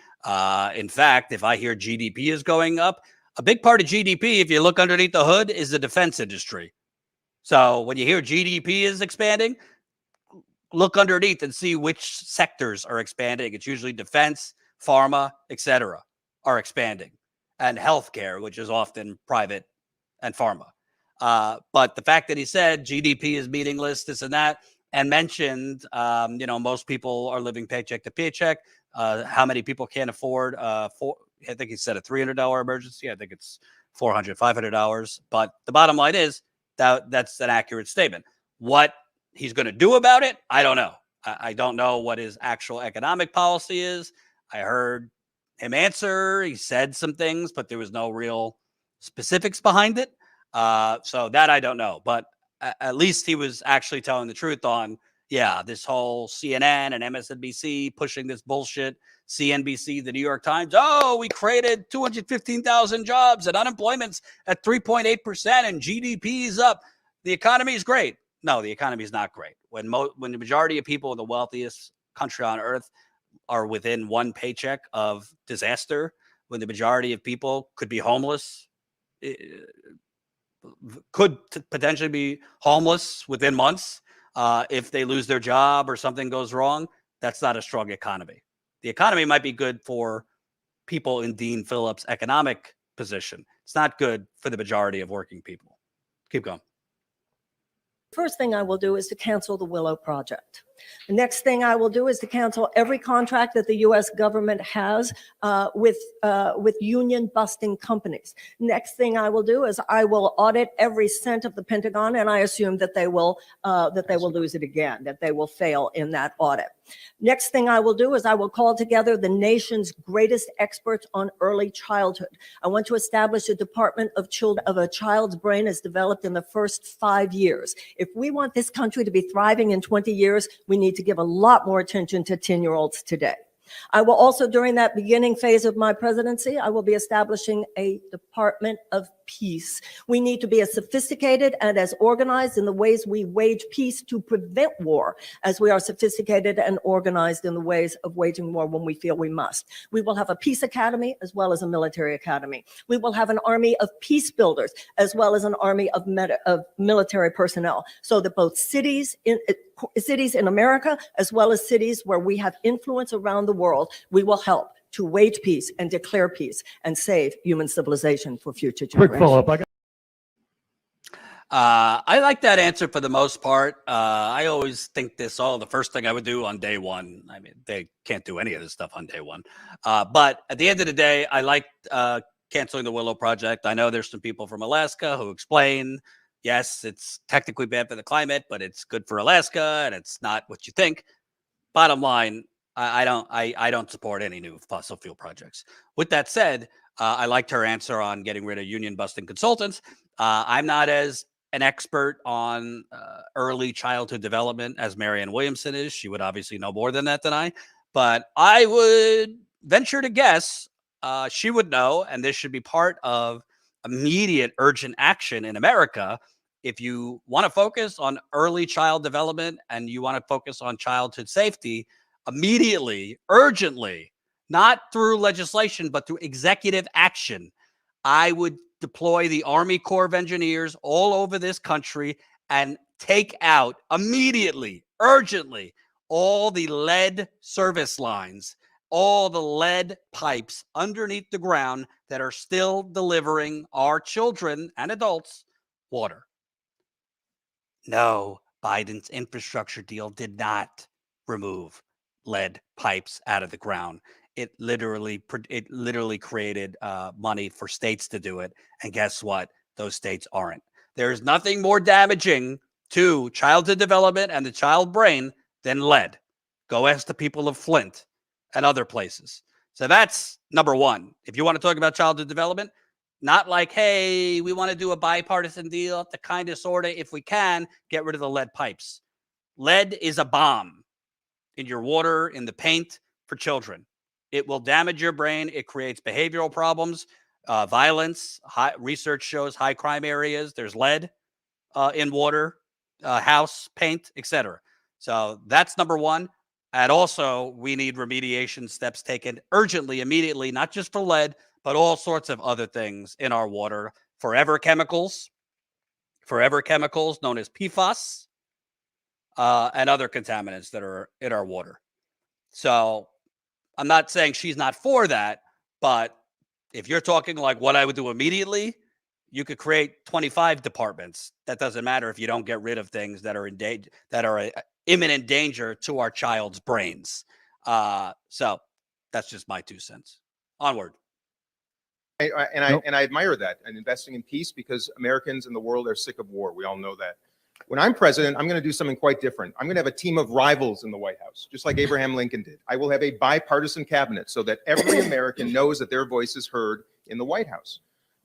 In fact, if I hear GDP is going up, a big part of GDP, if you look underneath the hood, is the defense industry. So when you hear GDP is expanding, look underneath and see which sectors are expanding. It's usually defense, pharma, etc. are expanding, and healthcare, which is often private and pharma. But the fact that he said GDP is meaningless, this and that, and mentioned, most people are living paycheck to paycheck. How many people can't afford, I think he said a $300 emergency. I think it's $400, $500. But the bottom line is that's an accurate statement. What he's going to do about it, I don't know. I don't know what his actual economic policy is. I heard him answer. He said some things, but there was no real specifics behind it. So that I don't know, but at least he was actually telling the truth on, yeah, this whole CNN and MSNBC pushing this bullshit. CNBC, the New York Times, oh, we created 215,000 jobs and unemployment's at 3.8% and GDP is up. The economy is great. No, the economy is not great. When the majority of people in the wealthiest country on earth are within one paycheck of disaster, when the majority of people could be homeless, could potentially be homeless within months if they lose their job or something goes wrong, that's not a strong economy. The economy might be good for people in Dean Phillips' economic position. It's not good for the majority of working people. Keep going. First thing I will do is to cancel the Willow Project. The next thing I will do is to cancel every contract that the U.S. government has with union busting companies. Next thing I will do is I will audit every cent of the Pentagon, and I assume that they will lose it again, that they will fail in that audit. Next thing I will do is I will call together the nation's greatest experts on early childhood. I want to establish a department of a child's brain is developed in the first 5 years. If we want this country to be thriving in 20 years, we need to give a lot more attention to 10-year-olds today. I will also, during that beginning phase of my presidency, I will be establishing a Department of Peace. We need to be as sophisticated and as organized in the ways we wage peace to prevent war as we are sophisticated and organized in the ways of waging war when we feel we must. We will have a peace academy as well as a military academy. We will have an army of peace builders as well as an army of military personnel, so that both cities in America as well as cities where we have influence around the world, we will help to wage peace and declare peace and save human civilization for future generations. Quick follow-up. I like that answer for the most part. I always think the first thing I would do on day one. I mean, they can't do any of this stuff on day one. But at the end of the day, I like canceling the Willow Project. I know there's some people from Alaska who explain, yes, it's technically bad for the climate, but it's good for Alaska, and it's not what you think. Bottom line, I don't support any new fossil fuel projects. With that said, I liked her answer on getting rid of union busting consultants. I'm not as an expert on early childhood development as Marianne Williamson is. She would obviously know more than that than I, but I would venture to guess she would know, and this should be part of immediate urgent action in America. If you want to focus on early child development and you want to focus on childhood safety, immediately, urgently, not through legislation, but through executive action, I would deploy the Army Corps of Engineers all over this country and take out immediately, urgently, all the lead service lines, all the lead pipes underneath the ground that are still delivering our children and adults water. No, Biden's infrastructure deal did not remove lead pipes out of the ground. It literally created money for states to do it. And guess what? Those states aren't. There's nothing more damaging to childhood development and the child brain than lead. Go ask the people of Flint and other places. So that's number one. If you want to talk about childhood development, not like, hey, we want to do a bipartisan deal, the kind of, sort of, if we can, get rid of the lead pipes. Lead is a bomb in your water, in the paint for children. It will damage your brain. It creates behavioral problems, violence. Research shows high crime areas. There's lead in water, house, paint, etc. So that's number one. And also, we need remediation steps taken urgently, immediately, not just for lead, but all sorts of other things in our water. Forever chemicals known as PFAS, and other contaminants that are in our water. So I'm not saying she's not for that, but if you're talking like what I would do immediately, you could create 25 departments. That doesn't matter if you don't get rid of things that are in danger, that are imminent danger to our child's brains. So that's just my 2 cents. Onward. And I admire that, and investing in peace, because Americans in the world are sick of war. We all know that. When I'm president, I'm going to do something quite different. I'm going to have a team of rivals in the White House, just like Abraham Lincoln did. I will have a bipartisan cabinet so that every American knows that their voice is heard in the White House.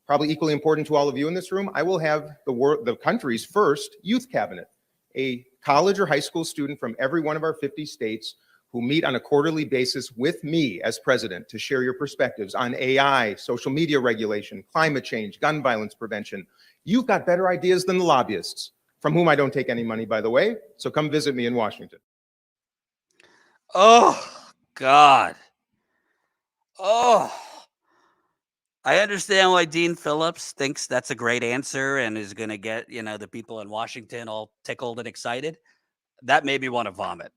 probably equally important to all of you in this room, I will have the country's first youth cabinet, a college or high school student from every one of our 50 states who meet on a quarterly basis with me as president to share your perspectives on AI, social media regulation, climate change, gun violence prevention. You've got better ideas than the lobbyists, from whom I don't take any money, by the way, so come visit me in Washington. Oh, God. Oh, I understand why Dean Phillips thinks that's a great answer and is going to get, the people in Washington all tickled and excited. That made me want to vomit.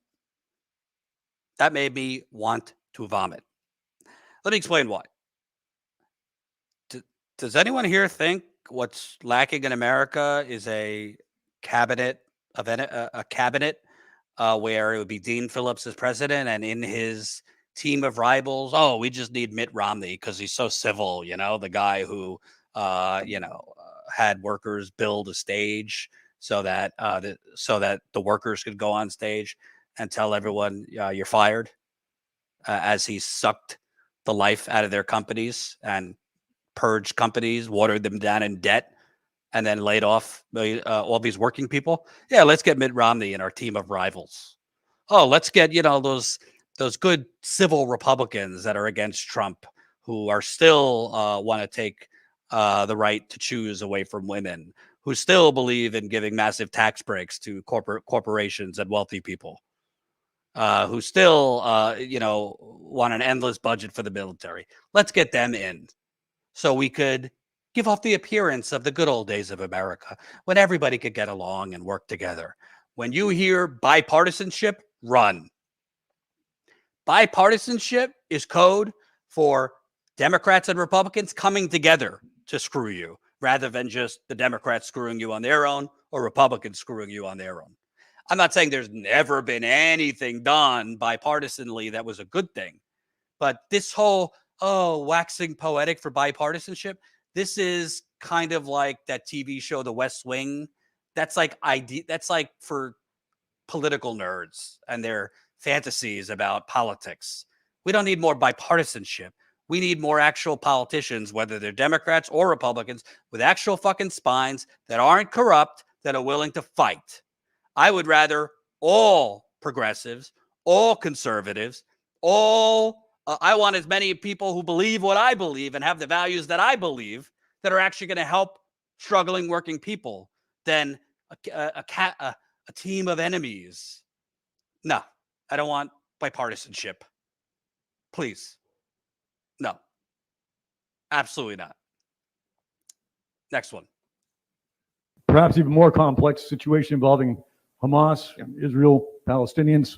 That made me want to vomit. Let me explain why. Does anyone here think what's lacking in America is a cabinet where it would be Dean Phillips as president, and in his team of rivals, we just need Mitt Romney because he's so civil, the guy who, had workers build a stage so that the workers could go on stage and tell everyone you're fired, as he sucked the life out of their companies and purged companies, watered them down in debt, and then laid off all these working people. Yeah, let's get Mitt Romney in our team of rivals. Let's get, those good civil Republicans that are against Trump, who are still want to take the right to choose away from women, who still believe in giving massive tax breaks to corporations and wealthy people, who still, want an endless budget for the military. Let's get them in so we could give off the appearance of the good old days of America when everybody could get along and work together. When you hear bipartisanship, run. Bipartisanship is code for Democrats and Republicans coming together to screw you, rather than just the Democrats screwing you on their own or Republicans screwing you on their own. I'm not saying there's never been anything done bipartisanly that was a good thing, but this whole, waxing poetic for bipartisanship, this is kind of like that TV show, The West Wing. That's like for political nerds and their fantasies about politics. We don't need more bipartisanship. We need more actual politicians, whether they're Democrats or Republicans, with actual fucking spines that aren't corrupt, that are willing to fight. I would rather all progressives, all conservatives, I want as many people who believe what I believe and have the values that I believe that are actually going to help struggling working people than a team of enemies. No, I don't want bipartisanship. Please. No, absolutely not. Next one. Perhaps even more complex situation involving Hamas, Israel, Palestinians.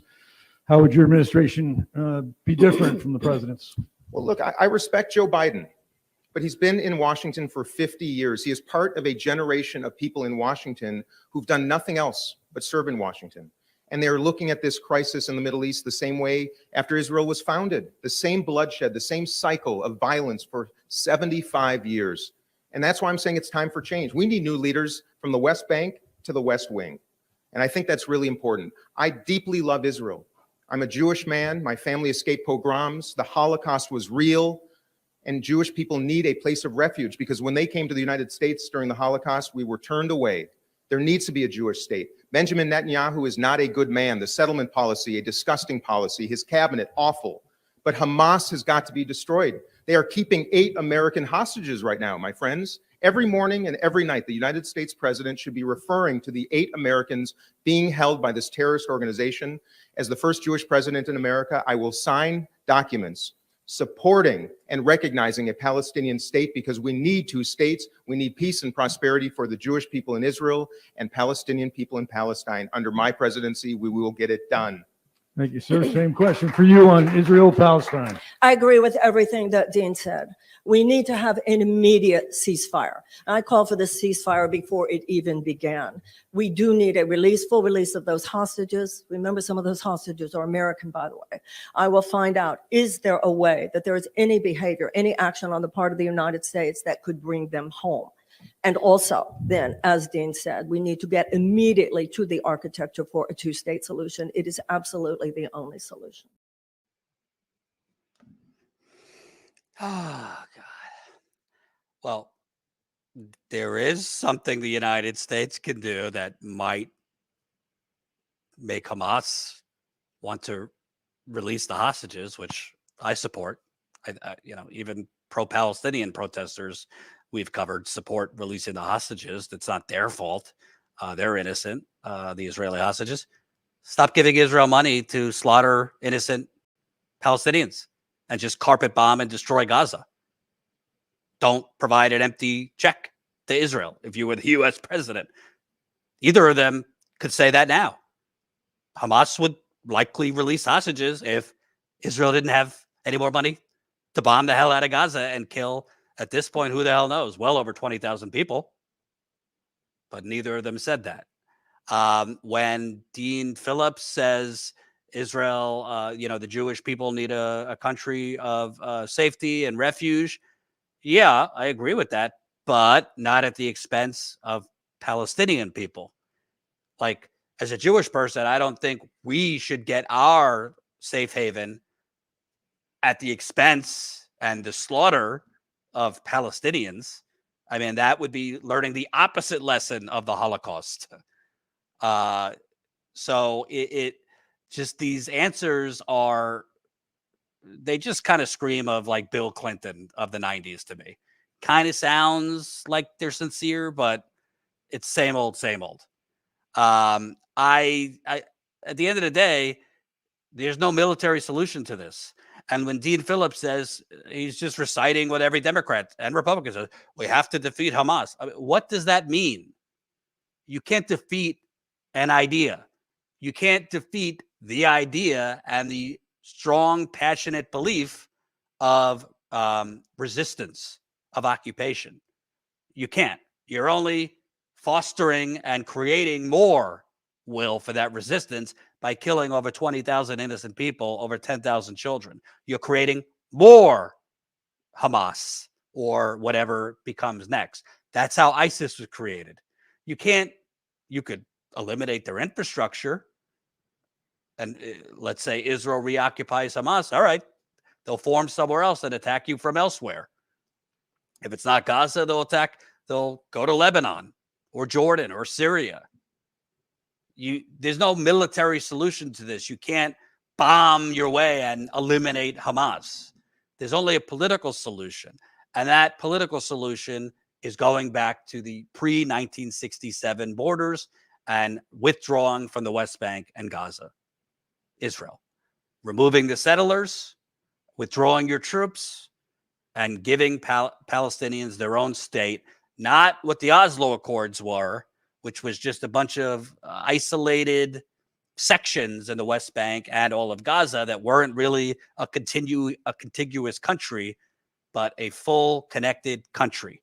How would your administration be different from the president's? Well, look, I respect Joe Biden, but he's been in Washington for 50 years. He is part of a generation of people in Washington who've done nothing else but serve in Washington. And they're looking at this crisis in the Middle East the same way after Israel was founded, the same bloodshed, the same cycle of violence for 75 years. And that's why I'm saying it's time for change. We need new leaders from the West Bank to the West Wing. And I think that's really important. I deeply love Israel. I'm a Jewish man. My family escaped pogroms. The Holocaust was real. And Jewish people need a place of refuge because when they came to the United States during the Holocaust, we were turned away. There needs to be a Jewish state. Benjamin Netanyahu is not a good man. The settlement policy, a disgusting policy. His cabinet, awful. But Hamas has got to be destroyed. They are keeping 8 American hostages right now, my friends. Every morning and every night, the United States president should be referring to the 8 Americans being held by this terrorist organization. As the first Jewish president in America, I will sign documents supporting and recognizing a Palestinian state because we need 2 states. We need peace and prosperity for the Jewish people in Israel and Palestinian people in Palestine. Under my presidency, we will get it done. Thank you, sir. Same question for you on Israel, Palestine. I agree with everything that Dean said. We need to have an immediate ceasefire. I called for this ceasefire before it even began. We do need a full release of those hostages. Remember, some of those hostages are American, by the way. I will find out, is there a way that there is any behavior, any action on the part of the United States that could bring them home? And also, then, as Dean said, we need to get immediately to the architecture for a 2-state solution. It is absolutely the only solution. Oh, God. Well, There is something the United States can do that might make Hamas want to release the hostages, which I support. Even pro-Palestinian protesters we've covered support releasing the hostages. That's not their fault. They're innocent, the Israeli hostages. Stop giving Israel money to slaughter innocent Palestinians and just carpet bomb and destroy Gaza. Don't provide an empty check to Israel if you were the U.S. president. Either of them could say that now. Hamas would likely release hostages if Israel didn't have any more money to bomb the hell out of Gaza and kill, at this point, who the hell knows, well over 20,000 people. But neither of them said that. When Dean Phillips says Israel, the Jewish people need a country of safety and refuge, yeah, I agree with that, but not at the expense of Palestinian people. Like, as a Jewish person, I don't think we should get our safe haven at the expense and the slaughter of Palestinians. I mean, that would be learning the opposite lesson of the Holocaust. So it just, these answers they just kind of scream of like Bill Clinton of the 90s to me. Kind of sounds like they're sincere, but it's same old, same old. I at the end of the day, there's no military solution to this. And when Dean Phillips says, he's just reciting what every Democrat and Republican says, we have to defeat Hamas. I mean, what does that mean? You can't defeat an idea. You can't defeat the idea and the strong, passionate belief of resistance, of occupation. You can't. You're only fostering and creating more will for that resistance by killing over 20,000 innocent people, over 10,000 children. You're creating more Hamas or whatever becomes next. That's how ISIS was created. You could eliminate their infrastructure, and let's say Israel reoccupies Hamas. All right, they'll form somewhere else and attack you from elsewhere. If it's not Gaza, they'll go to Lebanon or Jordan or Syria. There's no military solution to this. You can't bomb your way and eliminate Hamas. There's only a political solution. And that political solution is going back to the pre-1967 borders and withdrawing from the West Bank and Gaza, Israel. Removing the settlers, withdrawing your troops, and giving Palestinians their own state, not what the Oslo Accords were, which was just a bunch of isolated sections in the West Bank and all of Gaza that weren't really a contiguous country, but a full connected country.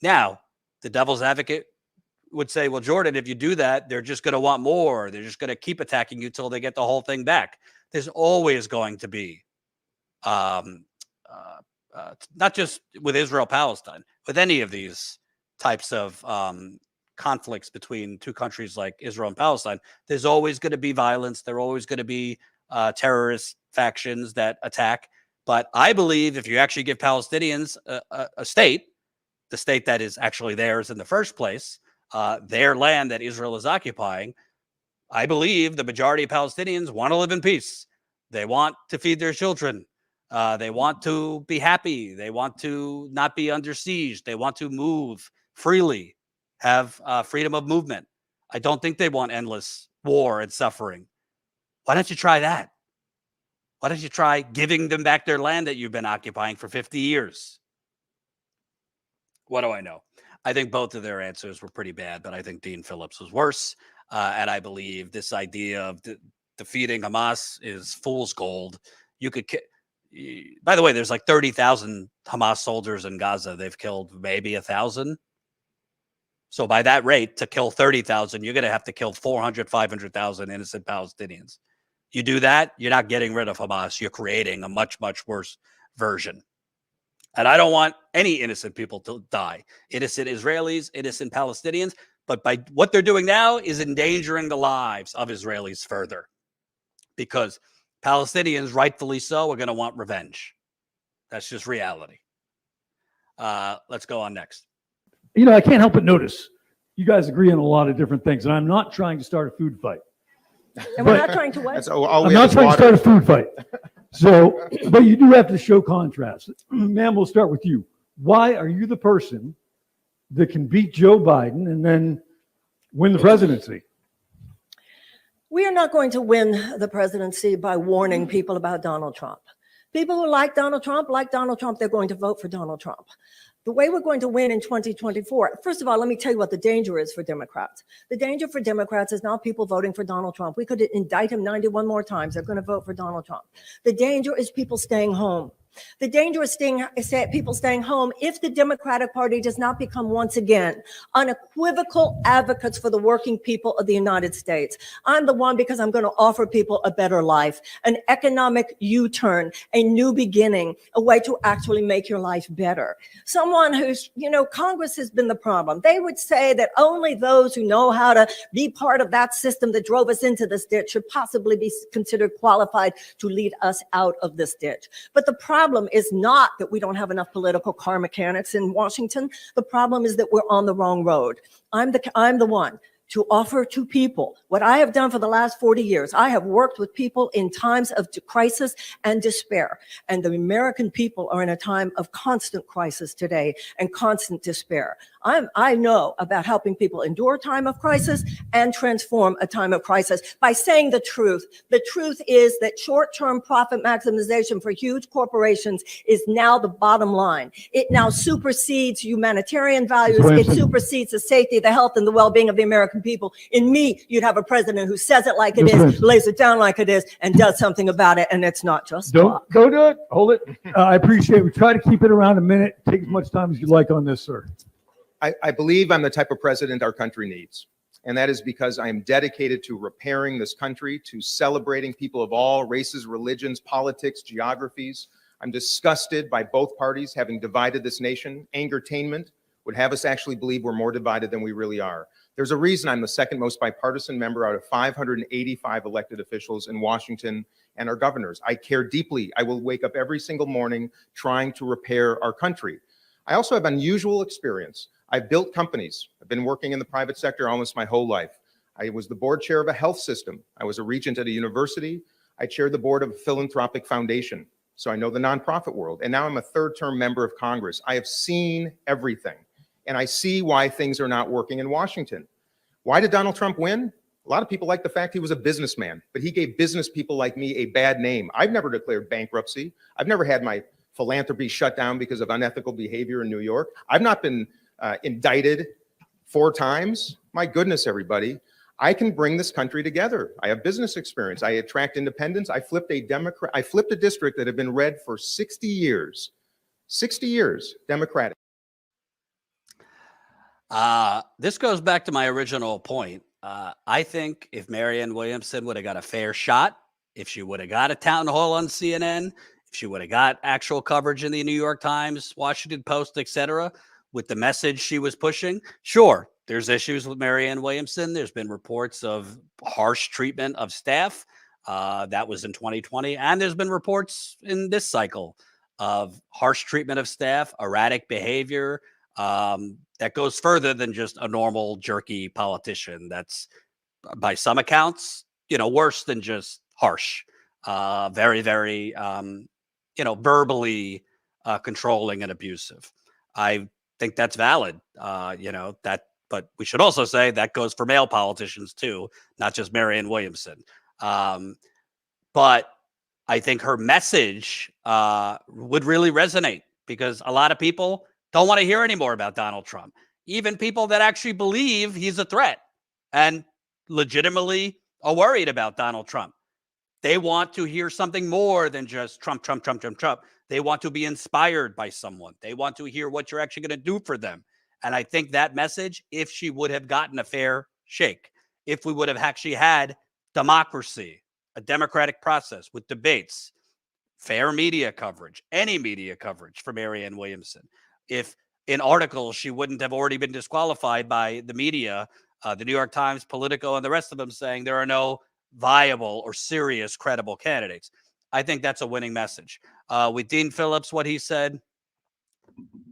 Now, the devil's advocate would say, well, Jordan, if you do that, they're just going to want more. They're just going to keep attacking you till they get the whole thing back. There's always going to be, not just with Israel-Palestine, with any of these types of conflicts between two countries like Israel and Palestine, there's always going to be violence. There are always going to be terrorist factions that attack. But I believe if you actually give Palestinians a state, the state that is actually theirs in the first place, their land that Israel is occupying, I believe the majority of Palestinians want to live in peace. They want to feed their children. They want to be happy. They want to not be under siege. They want to move freely, have freedom of movement. I don't think they want endless war and suffering. Why don't you try that? Why don't you try giving them back their land that you've been occupying for 50 years? What do I know? I think both of their answers were pretty bad, but I think Dean Phillips was worse. And I believe this idea of defeating Hamas is fool's gold. You could, by the way, there's like 30,000 Hamas soldiers in Gaza. They've killed maybe 1,000. So by that rate, to kill 30,000, you're going to have to kill 400, 500,000 innocent Palestinians. You do that, you're not getting rid of Hamas. You're creating a much, much worse version. And I don't want any innocent people to die. Innocent Israelis, innocent Palestinians. But by what they're doing now is endangering the lives of Israelis further. Because Palestinians, rightfully so, are going to want revenge. That's just reality. Let's go on next. you know, I can't help but notice you guys agree on a lot of different things, and I'm not trying to start a food fight. And we're not trying to wait. That's all I'm we not have is trying to start water. a food fight. So, but you do have to show contrast. Ma'am, we'll start with you. Why are you the person that can beat Joe Biden and then win the presidency? We are not going to win the presidency by warning people about Donald Trump. People who like Donald Trump, they're going to vote for Donald Trump. The way we're going to win in 2024, first of all, let me tell you what the danger is for Democrats. The danger for Democrats is not people voting for Donald Trump. We could indict him 91 more times. They're going to vote for Donald Trump. The danger is people staying home. The danger is people staying home if the Democratic Party does not become once again unequivocal advocates for the working people of the United States. I'm the one because I'm going to offer people a better life, an economic U-turn, a new beginning, a way to actually make your life better. Someone who's, you know, Congress has been the problem. They would say that only those who know how to be part of that system that drove us into this ditch should possibly be considered qualified to lead us out of this ditch. But the problem is not that we don't have enough political car mechanics in Washington. The problem is that we're on the wrong road. I'm the one to offer to people what I have done for the last 40 years. I have worked with people in times of crisis and despair. And the American people are in a time of constant crisis today and constant despair. I know about helping people endure a time of crisis and transform a time of crisis by saying the truth. The truth is that short-term profit maximization for huge corporations is now the bottom line. It now supersedes humanitarian values. It supersedes the safety, the health, and the well-being of the American people. In me, you'd have a president who says it like it is, lays it down like it is, and does something about it, and it's not just talk. Don't do it. Hold it. I appreciate it. We try to keep it around a minute. Take as much time as you like on this, sir. I believe I'm the type of president our country needs. And that is because I am dedicated to repairing this country, to celebrating people of all races, religions, politics, geographies. I'm disgusted by both parties having divided this nation. Angertainment would have us actually believe we're more divided than we really are. There's a reason I'm the second most bipartisan member out of 585 elected officials in Washington and our governors. I care deeply. I will wake up every single morning trying to repair our country. I also have unusual experience. I've built companies. I've been working in the private sector almost my whole life. I was the board chair of a health system. I was a regent at a university. I chaired the board of a philanthropic foundation. So I know the nonprofit world. And now I'm a third-term member of Congress. I have seen everything. And I see why things are not working in Washington. Why did Donald Trump win? A lot of people like the fact he was a businessman, but he gave business people like me a bad name. I've never declared bankruptcy. I've never had my philanthropy shut down because of unethical behavior in New York. I've not been indicted 4 times. My goodness, everybody. I can bring this country together. I have business experience. I attract independents. I flipped a district that had been red for 60 years. 60 years, Democratic. This goes back to my original point. I think if Marianne Williamson would have got a fair shot, if she would have got a town hall on CNN, if she would have got actual coverage in the New York Times, Washington Post, etc., with the message she was pushing, sure, there's issues with Marianne Williamson. There's been reports of harsh treatment of staff. That was in 2020. And there's been reports in this cycle of harsh treatment of staff, erratic behavior, that goes further than just a normal jerky politician. That's, by some accounts, worse than just harsh. Very, very, verbally controlling and abusive. I think that's valid. But we should also say that goes for male politicians too, not just Marianne Williamson. But I think her message would really resonate because a lot of people don't want to hear any more about Donald Trump. Even people that actually believe he's a threat and legitimately are worried about Donald Trump. They want to hear something more than just Trump, Trump, Trump, Trump, Trump. They want to be inspired by someone. They want to hear what you're actually going to do for them. And I think that message, if she would have gotten a fair shake, if we would have actually had democracy, a democratic process with debates, fair media coverage, any media coverage for Marianne Williamson, if in articles she wouldn't have already been disqualified by the media, the New York Times, Politico, and the rest of them saying there are no viable or serious credible candidates. I think that's a winning message. With Dean Phillips, what he said,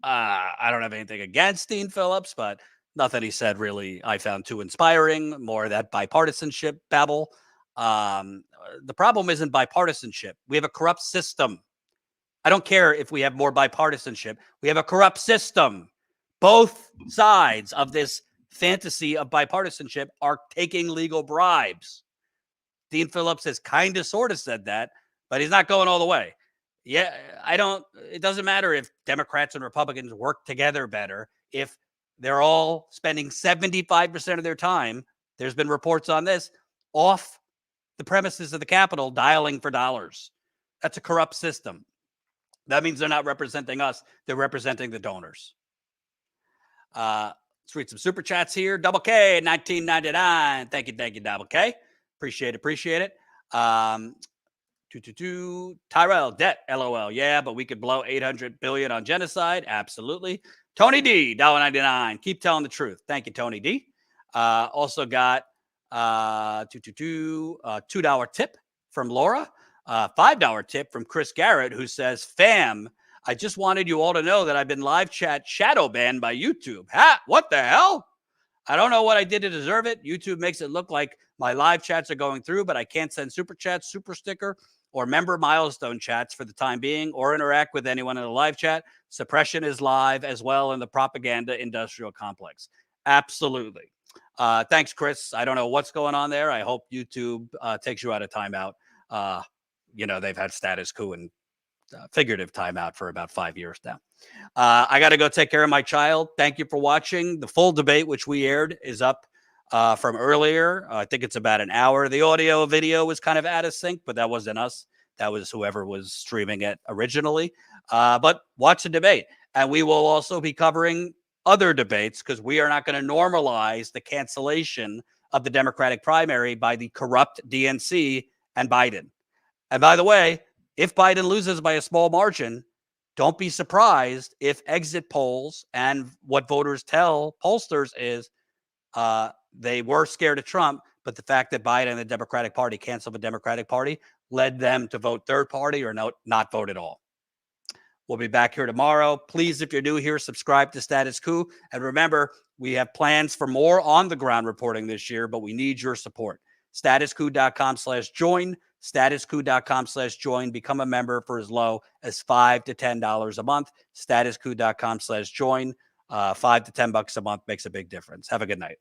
I don't have anything against Dean Phillips, but nothing he said really I found too inspiring. More of that bipartisanship babble. The problem isn't bipartisanship. We have a corrupt system. I don't care if we have more bipartisanship. We have a corrupt system. Both sides of this fantasy of bipartisanship are taking legal bribes. Dean Phillips has kind of sort of said that, but he's not going all the way. Yeah, it doesn't matter if Democrats and Republicans work together better if they're all spending 75% of their time, there's been reports on this, off the premises of the Capitol dialing for dollars. That's a corrupt system. That means they're not representing us. They're representing the donors. Let's read some super chats here. Double K, 1999. Thank you, Double K. Appreciate it. Tyrell, debt, LOL. Yeah, but we could blow $800 billion on genocide. Absolutely. Tony D, $1.99. Keep telling the truth. Thank you, Tony D. Also got $2 tip from Laura. $5 tip from Chris Garrett, who says, fam, I just wanted you all to know that I've been live chat shadow banned by YouTube. Ha! What the hell? I don't know what I did to deserve it. YouTube makes it look like my live chats are going through, but I can't send super chats, super sticker, or member milestone chats for the time being, or interact with anyone in the live chat. Suppression is live as well in the propaganda industrial complex. Absolutely. Thanks, Chris. I don't know what's going on there. I hope YouTube takes you out of timeout. They've had status coup and figurative timeout for about 5 years now. I got to go take care of my child. Thank you for watching. The full debate, which we aired, is up from earlier. I think it's about an hour. The audio video was kind of out of sync, but that wasn't us. That was whoever was streaming it originally. But watch the debate. And we will also be covering other debates because we are not going to normalize the cancellation of the Democratic primary by the corrupt DNC and Biden. And by the way, if Biden loses by a small margin, don't be surprised if exit polls and what voters tell pollsters is they were scared of Trump, but the fact that Biden and the Democratic Party canceled the Democratic Party led them to vote third party or not vote at all. We'll be back here tomorrow. Please, if you're new here, subscribe to Status Coup. And remember, we have plans for more on-the-ground reporting this year, but we need your support. StatusCoup.com/join. StatusCoup.com/join. Become a member for as low as $5 to $10 a month. StatusCoup.com/join. $5 to $10 a month makes a big difference. Have a good night.